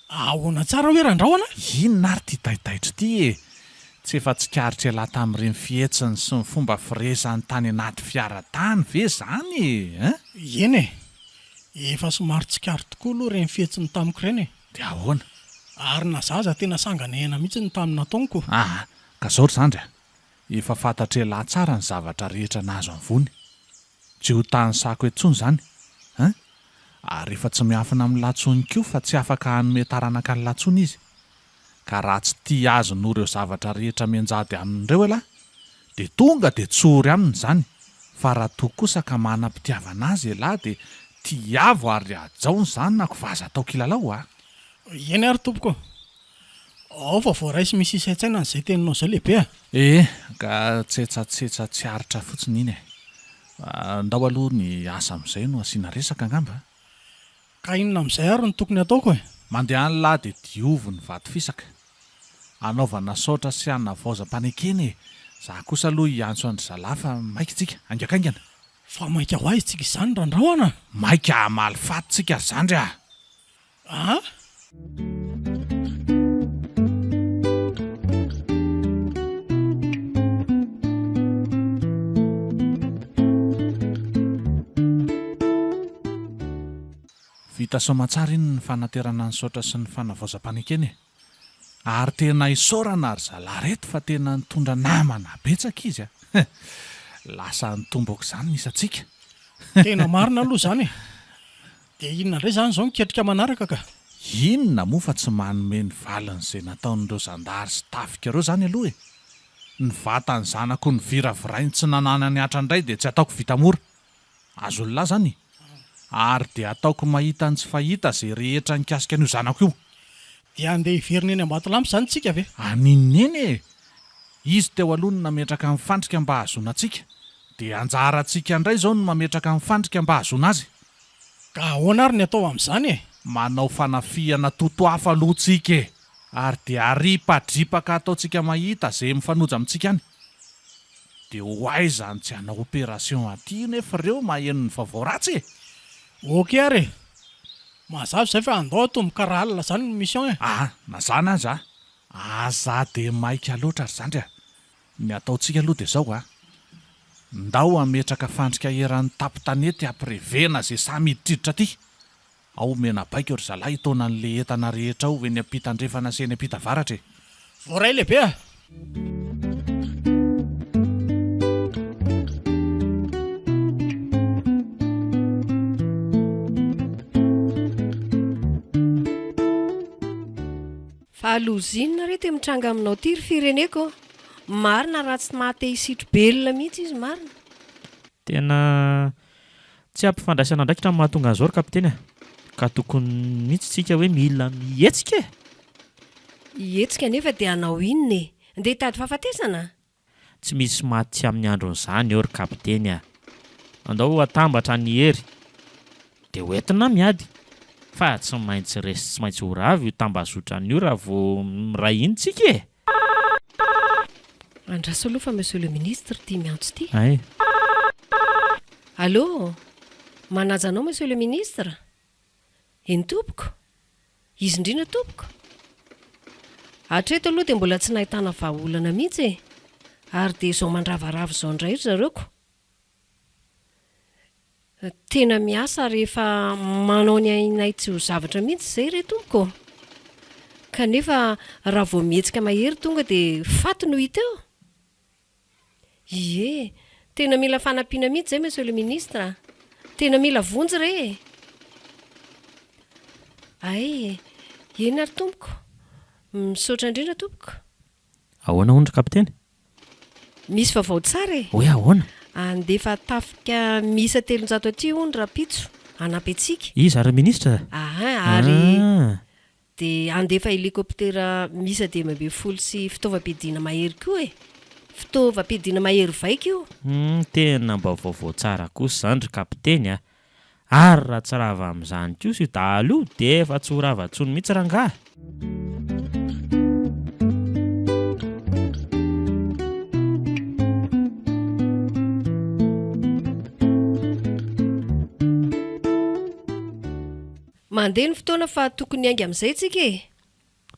Ahoana tsara hoe randrahona? Inona ary ty taitaitra ty Tsy efa tsikaritra elahy tamin'ireny fihetsiny sy ny fomba firesany tany anaty fiara tany ve zany Eny efa somary tsikary tokoa aloha ireny fihetsiny tamiko ireny. dia ahoana? Ary na zaza tena sanganehana mihitsy ny tamina taoniko. Ka zao ry zandry efa fantatrelahy tsara ny zavatra rehetra nazo amin'ny vony, tsy ho tany sako etsony zany ary efa tsy miafina amin'ny latsony koa fa tsy afaka hanome taranaka ny latsony izy. Ka raha tsy tia azony ireo zavatra rehetra menjady amin'ireo elahy dia tonga dia tsory aminy zany, fa raha toa kosa ka manam-pitiavana azy elahy dia tiavo ary ajaony zany na kovaza atao kilalao Eny ary tompoko, ao fa voaraisy misy isaintsaina n'izay teninao izay lehibe ka tsetsasetsa tsy aritra fotsiny iny ndao aloha ny asa amin'izay no asiana resaka angamba. Ka inona amin'izay ary ny tokony ataoko Mandeha any lahy dia diovy ny vato fisaka, anaovana saotra sy anna vaozam-panekeny. Za kosa aloha hiantso andry zalahy fa maika tsika angakaingana. Fa maika ho aizy tsika izany randrahoana. Maika hamaly faty tsika zandry Vita soamantsara iny ny fanaterana ny saotra sy ny fanavaozam-panekeny ary tena isaorana ary zalahy reto fa tena nitondra namana betsaka izy lasa nitomboko izany misy atsika. Tena marina aloha zany dia inona indray zany izao miketrika manaraka ka? Inona moa fa tsy manome ny valin'izay nataon'ireo zandary sy tafika ireo zany aloha ny vatany zanako ny viravirainy tsy nanana ny atra indray dia tsy ataoko vita mora, azo lahy zany, ary dia ataoko mahita ny tsy fahita izay rehetra nikasika an'io zanako io. Dia andeha hiverina eny Ambatolampy zany tsika ve? Anineny izy teo aloha no nametraka ny fandrika mba hahazoana antsika, dia anjarantsika indray izao no mametraka ny fandrika mba hahazoana azy. Ka ahoana ary ny atao amin'izany Manao fanafihana totoafa aloha tsika ary dia aripadripaka ataontsika mahita izay mifanoja amintsika any. Dia ho aiza ny tsy hanao opération aty nefa ireo maheno ny vaovao ratsy Ok ary mazava izay fa andao tomboka raha alina zany ny mission mazana azy aza dia maika loatra ry zandry ny ataontsika aloha dia zao ndao ametraka fandrika eran'ny tapitanety amprevena izay samy hiditriditra aty. Ao mena baika ry zalahy hitona an'le entana rehetra ao eny ampitandrefana sy eny ampita varatra Voaray lehibe Fa alozinina reto mitranga aminao ty ry fireneko. Marina raha tsy mahate hisitro belona mihitsy izy marina. Tena tsy ampifandraisana ndraikitra amin'ny mahatonga an'izao ry kapiteny ka tokony mihitsy tsika hoe mila mihetsika Hetsika nefa dia hanao inona andeha hitady fahafatesana? Tsy misy maty amin'ny andron'izany eo ry kapiteny andao atambatra ny hery dia hoentina miady fa tsy maintsy resy tsy maintsy ho ravy io tambazotra an'io raha vao miray iny tsika Andraso aloha fa monsieur le ministre tia miantso ty. Ay. Allô, manaja anao monsieur le ministre? Eny tompoko? Izy indrindra tompoko? Hatreto aloha dia mbola tsy nahitana vahaolana mihitsy ary dia izao mandravarava izao indray zareoko. Tena miasa rehefa manao ny ainay tsy ho zavatra mihitsy izay re tompoko. Kanefa raha vao mihetsika mahery tonga dia faty no hita eo. Ie, tena mila fanampiana mihitsy izay monsieur le ministre. Tena mila vonjy re. Ay, eny ary tompoko. Misaotra indrindra tompoko. Ahoana ondry kapiteny? Misy vaovao tsara Hoe ahoana? Andefa tafika misa 300 aty ondry rapitso anampy antsika. Izy ary ministra? Ary dia andefa helikoptera misa 12 sy fitaovam-piadiana mahery koa fitaovam-piadiana mahery vaika io. Tena mba vaovao tsara kosa zany ry kapiteny ary raha tsy rava amin'izany kosa io dahalo io dia efa tsy ho rava ntsony mihitsy rangahy. Mandeha ny fotoana fa tokony hainga amin'izay tsika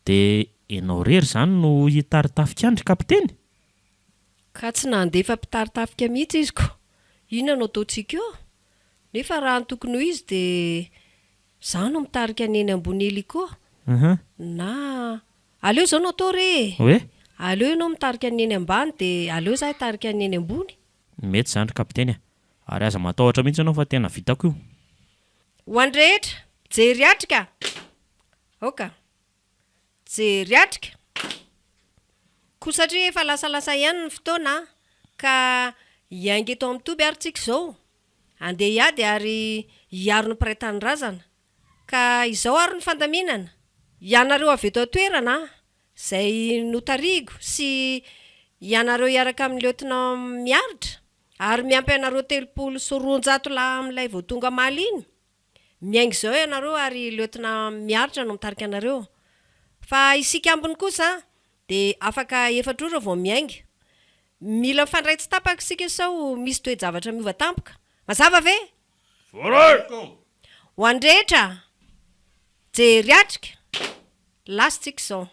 Dia ianao rery zany no hitaritafika andry kapiteny? Ka tsy nandefa mpitaritafika mihitsy izy ko. Inona no ataontsika eo? Nefa raha ny tokony ho izy dia izaho no mitarika ny eny ambony heliko na aleo zao no atao re hoe aleo ianao mitarika ny eny ambany dia aleo za hitarika ny eny ambony. mety zany ry kapiteny ary aza matahotra mihitsy ianao fa tena vitako io. Ho andrehetra jery atrika oka jery atrika koa satria efa lasalasa ihany ny fotoana ka hiainga eto amin'ny toby ary tsika izao andeha hiady ary hiaro ny mpiray-tany razana ka izao ary ny fandaminana ianareo avy eto atoerana izay notarigo sy ianareo hiaraka amin'ny leotina miaritra ary miampy ianareo 300 lahy amin'ilay vao tonga maly iny miainga izao ianareo ary leotina miaritra no mitarika anareo fa isika ambiny kosa dia afaka efatra ora vao miainga mila mifandray tsy tapaka isika sao misy toe-javatra miova tampoka mazava ve ho andrehetra jery atrika lasitsika izao.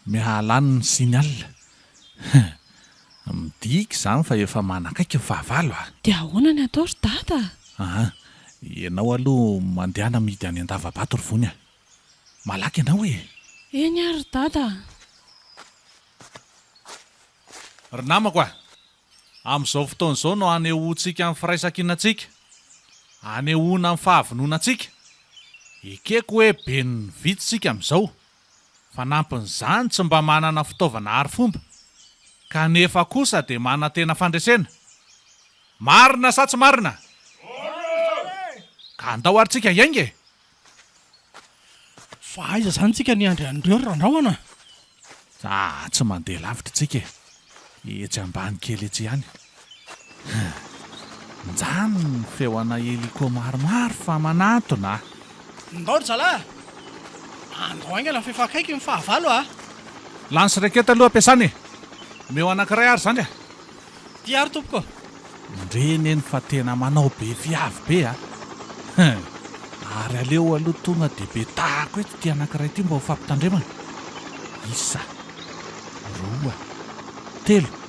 mihalany ny signal midika izany fa efa manakaiky ny fahavalo dia ahoana ny atao ry dada? ianao aloha mandehana midy any an-davabato ry vony malaky ianao e. Eny ary dada. Ry namako amin'izao fotoana izao no anehoantsika amin'ny firaisan-kinantsika anehoana amin'ny fahavononantsika ekeko hoe be ny vitsitsika amin'izao fa nampin'izany tsy mba manana fitaovana ary fomba kanefa kosa dia manantena fandresena marina sa tsy marina ka andao arytsika iainge fa aiza zany tsika ny andry andreo randrahona tsy mandeha lavitra tsika etsy ambany kely etsy ihany njany ny feoana heliko maromaro fa manatona ndaory zalahy andao ainga la fefakaiky ny fahavalo lany reketa aloha ampiasany meo anankiray ary zany dia ary tompoko ndreny eny fa tena manao be fiavy be ary aleo aloha tonga dia be tahako eto ty anankiray ty mba ho fampitandremana 1 2 3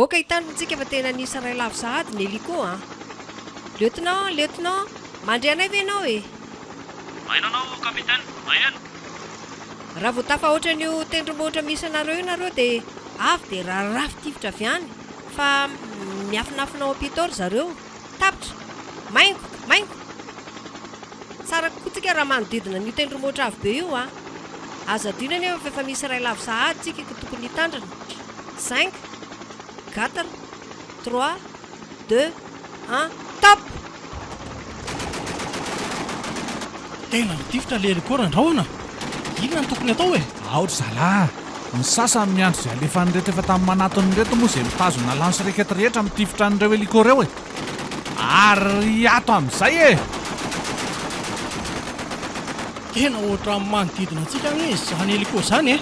oka hitanontsika fa tena nisy ray lavo sahady ny heliko lieutenant mandre anay ve ianao e? mainanao kapitaine maeno raha vao tafahoatra n'io tendrombohitra misy anareo ianareo dia avy dia raharafy tivitra avy any fa miafinafinao ampitory zareo tapitra maingo tsara kotsika raha manodidina n'io tendrombohitra avy be io aza dina nefa fa efa misy ray lavo sahady tsika ka tokony hitandrana 5 4 3 2 1 top tena mitifitra le heliko randrahona inona ny tokony atao aotra zalahy ny sasany miandro izay alefa nyreto efa tamin'ny manatony reto moa izay mitazona lansy rekety rehetra mitifitra n'ireo heliko reo ary ato amin'izay tena ohatra manodidina antsika ny zany heliko zany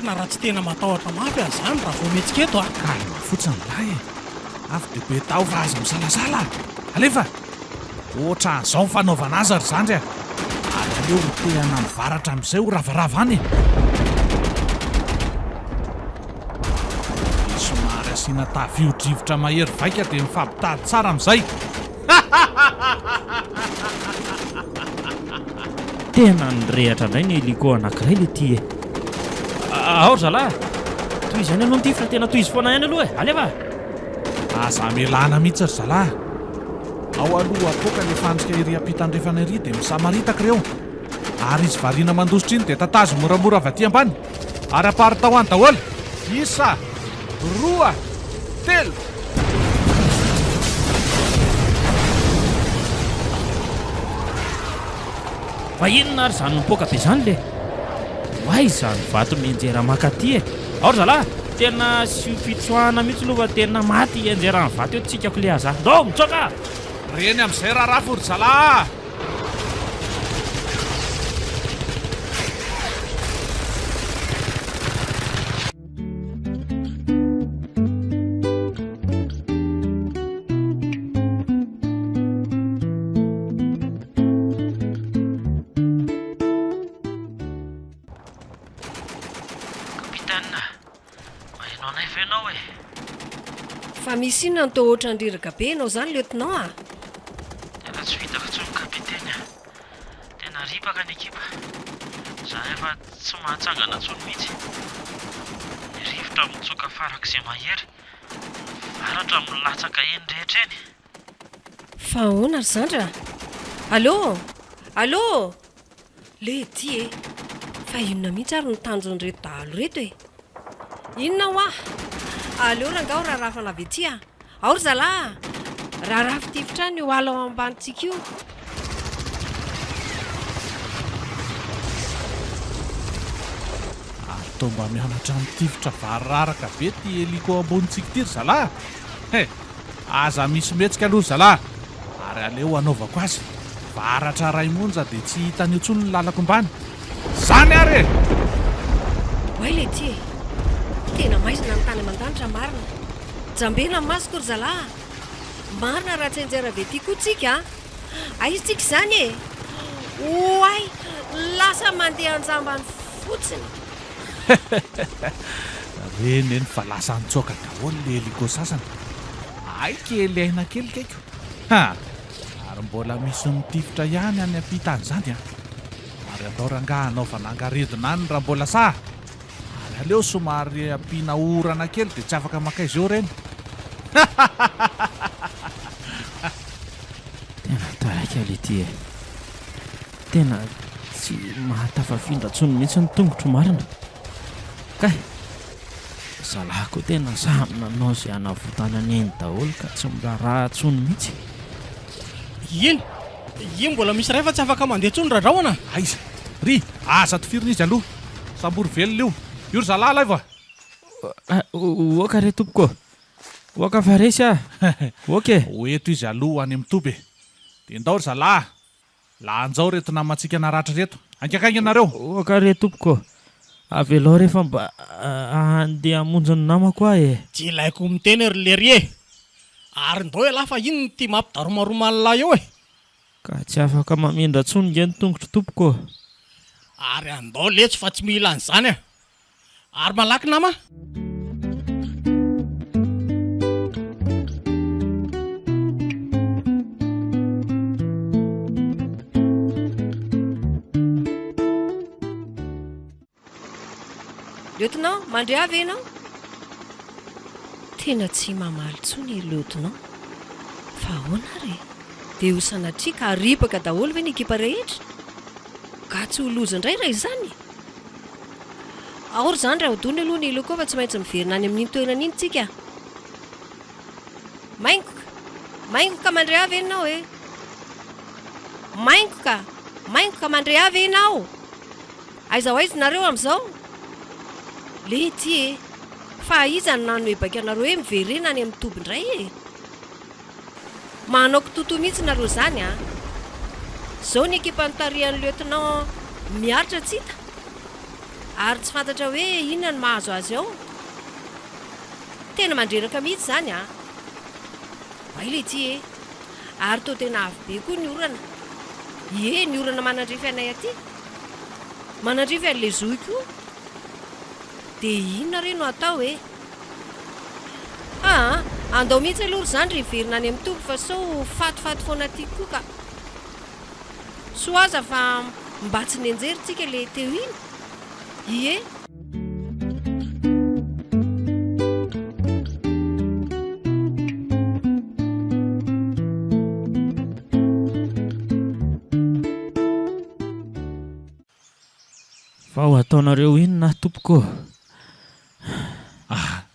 marina raha tsy tena matahotra mafy azany raha vao metsiketo kalma fotsiny lahy avy dia be tao fa azy misalasala alefa ohatra an'izao mifanaovana azy ry zandry ary aleo ho tehana mivaratra amin'izay ho ravarava any somary asiana tavio-drivotra mahery vaika dia mifampitady tsara amin'izay tena nyrehatra indray ny heliko anankiray le ty aory zalahy toy izany aloha nitifitra tena toy izy foana ihany aloha alefa aza melana mihitsy ry zalahy ao aloha atoka le fandrika ery ampitandrefana ery dia misamaritaka ireo ary izy variana mandositra iny dia tatazo moramora avy aty ambany ary apary tao any daholo 1 2 3 fa inona ary zany mipoaka be zany le hoay zany vato mienjera makaty aory zalahy tena sy fitsoahana mihitsy aloha fa tena maty enjerany vato eto tsikako le aza ndao mitsoaka reny amin'izay raharafo ry zalahy kapitena, mahainao anay ve ianao e? Fa misy inona no to oatra andriraka be ianao zany lieutenant a? Tena tsy vitako intsony kapitena, tena ripaka ny ekipa. Za efa tsy mahatsangana intsony mihitsy. Ny rivotra mitsoka farak'izay mahery, varatra milatsaka eny rehetra eny. Fa ahoana ry zandra? Allô? Allô? Lety e, fa inona mihitsy ary nitanjon'ireto dahalo reto e? Inona ho ah? Allô rangao rarafana avy ety a? Ao ry zalahy, rarafy tifitrany io ala ao ambanitsika io. Atao mba mianatra mitifitra vararaka be ty heliko ambonitsika ty ry zalahy. Aza misy metsika aloha ry zalahy, ary aleo anaovako azy. Varatra ray monja dia tsy hitany intsony ny lalako mbany. Zany ary e! Oay Lety e, tena maizina ny tany aman-danitra marina. Jambena ny masoko ry zalahy. Marina raha tsy anjara be ty koa tsika a. Aiza tsika izany e? Oay, lasa mandeha anjambany fotsiny. Reny eny fa lasa nitsoaka daholo le heliko sasany. Ay kely aina kely kaiko. Ary mbola misy mitifitra ihany any ampitan'izany a. Ary atao rangaha anaovana angaredona any raha mbola saha. Ary aleo somary ampiana orana kely dia tsy afaka maka izy eo reny. Tena taraiky Lety e, tena tsy mahatafafindra intsony mihitsy ny tongotro marina. Kay, zalahako tena samy nanao izay hanavotanany eny daholo ka tsy miraharaha intsony mihitsy. Ino mbola misy ray fa tsy afaka mandeha intsony radraona. Aiza, ry, aza tifirina izy aloha. Sambory velona io. Io ry zalahy lay va. Oka re tompoko, oka fa resy a. Oke. Hoeto izy aloha any amin'ny toby. Dia ndao ry zalahy, lanjao reto namantsika naratra reto. Ankakaiky ianareo. Oka re tompoko, avelao rehefa mba andeha hamonjy ny namako aho e. Tsy ilaiko miteny ry Lerie. Ary ndao e lafa ino ty mampidaromaroma ny lahy eo e. Ka tsy afaka mamindra intsony nge ny tongotro tompoko. Ary andao letso fa tsy mila an'izany a. Ary malaky nama. Lieutenant, mandre avy ianao? Tena tsy mamaly intsony lieutenant. Fa ahoana re? Dia ho sanatria ka ripaka daholo ve ny ekipa rehetra? Ka tsy ho loza indray raha izany? Ahory izany raha hodony aloha ny iloko fa tsy maintsy miverina any amin'iny toerana iny tsika. Maingoka mandre avy ianao e. Maingoka mandre avy ianao. Aiza ho aiza nareo amin'izao? Lety e, fa iza ny nano ebaka anareo hoe miverena any amin'ny toby indray e. Manao kitoto mihitsy nareo zany a. Zao ny ekipa notarihan'ny lieutenant miaritra tsy hita. Ary tsy fantatra hoe inona ny mahazo azy ao. Tena mandreraka mihitsy zany a. Vai Lety e, ary to tena avy be koa ny orana. Ie, ny orana manandrify anay aty. Manandrify an'le zohy koa. Dia inona re no atao e? Andao mihitsy aloha ry zany riverina any amin'ny toby fa sao fatifaty foana ty koa ka. Soa aza fa mba tsy nenjery tsika le teo iny. Ie. Fa ho ataonareo inona tompoko?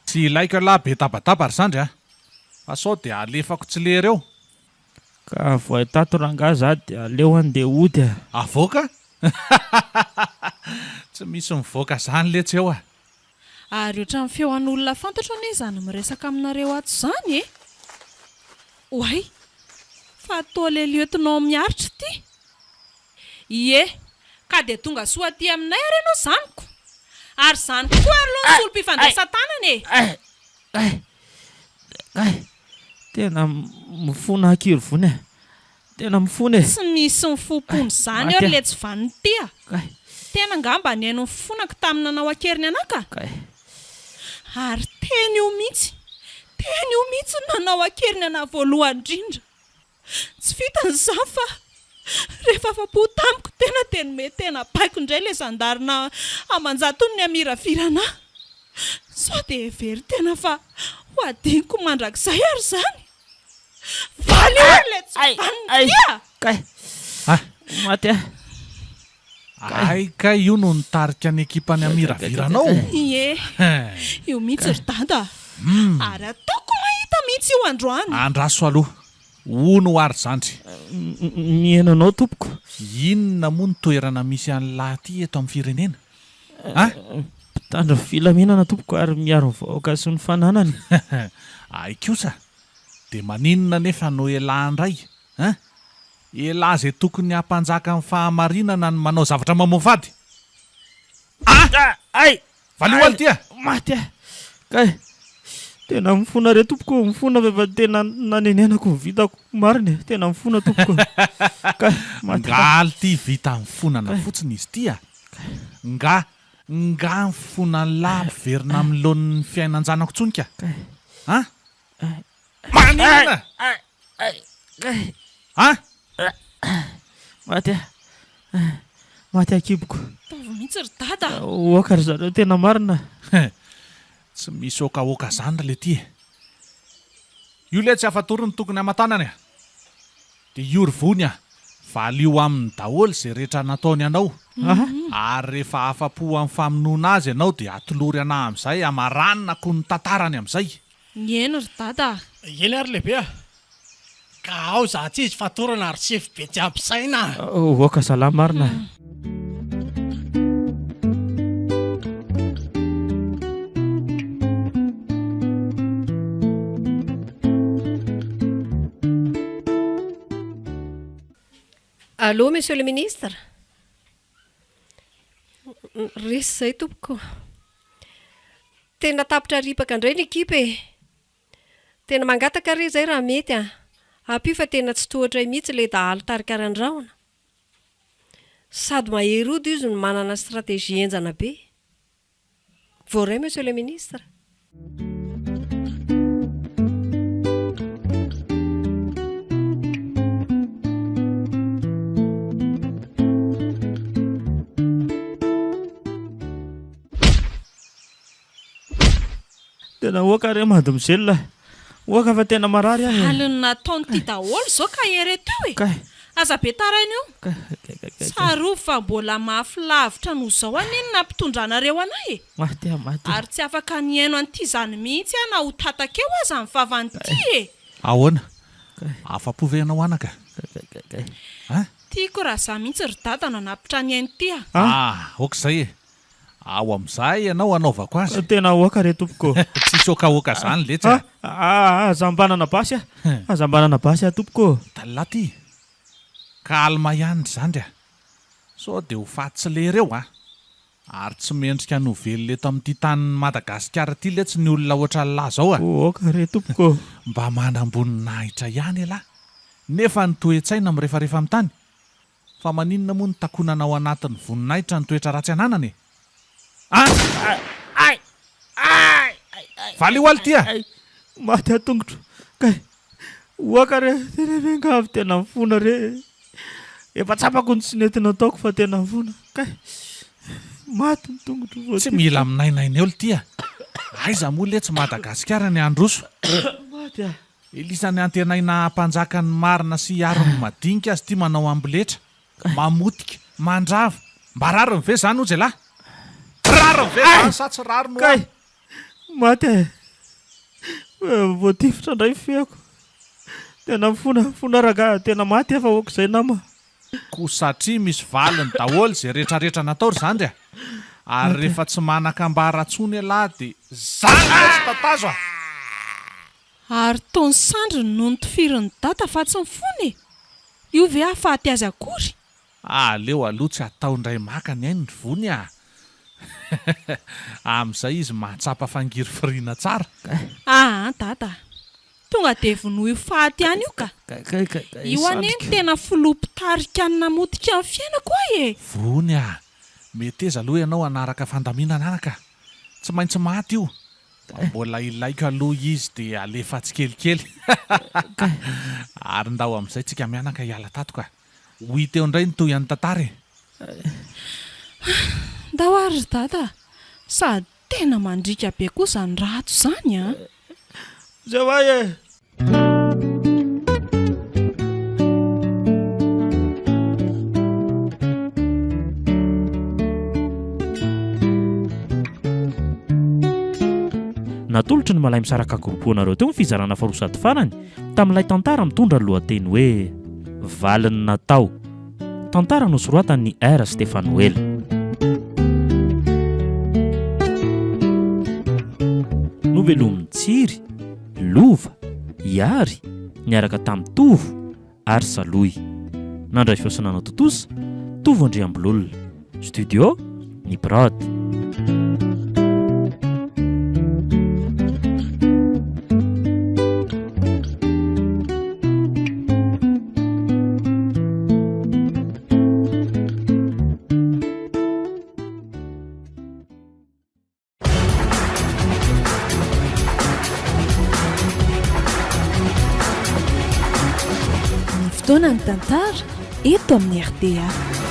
Tsy ilaiko lahy be tabataba ry zandry a. Fa sao dia alefako tsy lery eo. Ka voahitato rangaha za dia aleo andeha hody a. Avoaka? Tsy misy mivoaka zany letsy eo a. Ary ohatran'ny feoan'olona fantatra anie izany miresaka aminareo ato izany e. Oay, fa atao le lieutenant miaritra ty. Ie, ka dia tonga soa aty aminay ary ianao zaniko. Ary zany koa ary loha ny solom-pifandraisan-tanana e. Tena mifona akiry vony e. Tena mifona e. Tsy misy mifopony izany ary le tsy vaniny ty a. tena ngamba ny haino fonako tamina nanao akeriny anaka Kay. ary teny io mihitsy nanao akeriny ana voalohany indrindra tsy vitan'izany fa rehefa afa-po tamiko tena mety tena baiko indray le zandarina amanjatony ny amiravirana sao dia very tena fa ho adiniko mandrakizay ary zany valy le tsy vanitya Kay. Ah, Maty a. ay kay io no nitarika ny ekipany amiraviranao. ie io mihitsy ry dada ary ataoko mahita mihitsy io androany Andraso aloha. Ono ary zandry. Mihainanao tompoko. Inona moa ny toerana misy an'lahy ty eto amin'ny firenena? Ah? Mpitandro filaminana tompoko ary miaro ny vahoaka sy ny fananany. Ay kosa. Dia maninona nefa no elandray? Ah? Elahy zay tokony hampanjaka amin'ny fahamarinana ny manao zavatra mamofady. Ay! Valio aly tia. Maty a. Kay. Tena mifona re tompoko, mifona fa tena nanenenako ny vitako mariny, tena mifona tompoko. Kay, maty. Ngaly ty vita mifonana fotsiny izy tia. Nga mifona lahy verina amin'ny lohan'ny fiainan-janako tsonika. Ha? Maninona? Kay. Ha? Maty a. Maty akiboko. tavo mihitsy ry dada Oaka ry zareo tena marina. Tsy misy okaoka zany le ty. Io le tsy afatorony tokony amatanany. Dia io ry vony valio amin'ny daholo izay rehetra nataony anao. Ary rehefa afa-po amin'ny famonoana azy ianao dia atolory anahy amin'izay amaranako ny tantarany amin'izay. eny ry dada ely ary lehibe ka ao za tsy izy fatorana ary sefy be tsy ampisaina Oaka salama marina. Allô, monsieur le ministre. Resy zay tompoko. Tena tapitra ripaka indray ny ekipa e. Tena mangataka re zay raha mety a. Ampio fa tena tsy tohatray mihitsy le dahalo tarika randraona. Sady mahery ody izy no manana stratégie enjana be. Voaray, monsieur le ministre. Tena oaka re mady mizelona. Oaka fa tena marary ahy. aliny nataony ty daholo zao ka ereteo e Kay. aza be tarainy io Kay. tsarova fa mbola mahafilavitra no zao aninona mpitondrana-reo anay e Maty a, maty. ary tsy afaka niaino an'ity zany mihitsy ana ho tatakeo aza ny vavan'ity e Ahoana? Afa-po ve ianao anaka? Kay. Ha? tiako raha za mihitsy ry dada nanapitra ny ainy ty a Okazay e. Ao amin'izay ianao anaovako azy. Tena oaka re tompoko. Tsisy okaoka zany letra. Azambanana basy a. Azambanana basy a tompoko. Talahy ty. Kalma ihany zany sao dia ho faty le reo ary tsy mendrika novely eto amin'ity tanin'ny Madagasikara ity letsy ny olona oatra lahy zao Oaka re tompoko. mba manamboninahitra ihany elahy nefa ny toe-tsaina mirefarefa amin'ny tany fa maninona moa ny takonana ao anatin'ny voninahitra ny toetra ratsy ananany valio aly tia. Maty atongotro. Kay. Oaka re tena vengavy tena mifona re. Efa tsapako ny tsy nety nataoko fa tena mifona. Kay. Maty ny tongotro. Tsy mila minainaina eo tia. Aiza moa le tsy Madagasikara ny androso. Maty a. Elisany antenaina mpanjaka ny marina sy arony madinika azy ty manao amboletra. Mamotika, mandrava. Mba rariny ve zany hozy lahy? Rariny ve zany sa tsy rariny Kay. Maty a. Voatifitra indray feako. Tena mifona raga tena maty efa oak'izay nama. Ko satria misy valiny daholo zay rehetrarehetra natao ry zandry ary rehefa tsy manan-kambara tsony lahy dia zany tsy tatazo ary taony sandry no nitofirin'ny data fa tsy mifony io ve ahafaty azy akory leo aloha tsy atao indray maka ny ainy ny vony amin'izay izy mahatsapa fangiry firiana tsara. dada tonga dia vonoa io faty ihany io ka io aneny tena filopitarika ny namotika amin'ny fiainako ahy e Vony mety eza aloha ianao anaraka fandaminana anaka tsy maintsy maty io fa mbola ilaiko aloha izy dia alefa tsikelikely ary ndao amin'izay tsika mianaka hiala tato ka hoy teo indray ny toy any tantara ndao ary ry dada sady tena mandrika be koa izany rato izany a zavay e natolotra ny malay misaraka goropoanareo teo ny fizarana farosady farany tamin'ilay tantara mitondra ny lohateny hoe valiny natao tantara nosoratan'ny R Stéphane Well. Novelomin'ny tsiry, lova, iary, niaraka tamin'ny tovo ary saloy. Nandray fiosana totosa, Tovo Andriambololona. Studio, ny Brod. Fotoana ny tantara eto amin'ny RTA.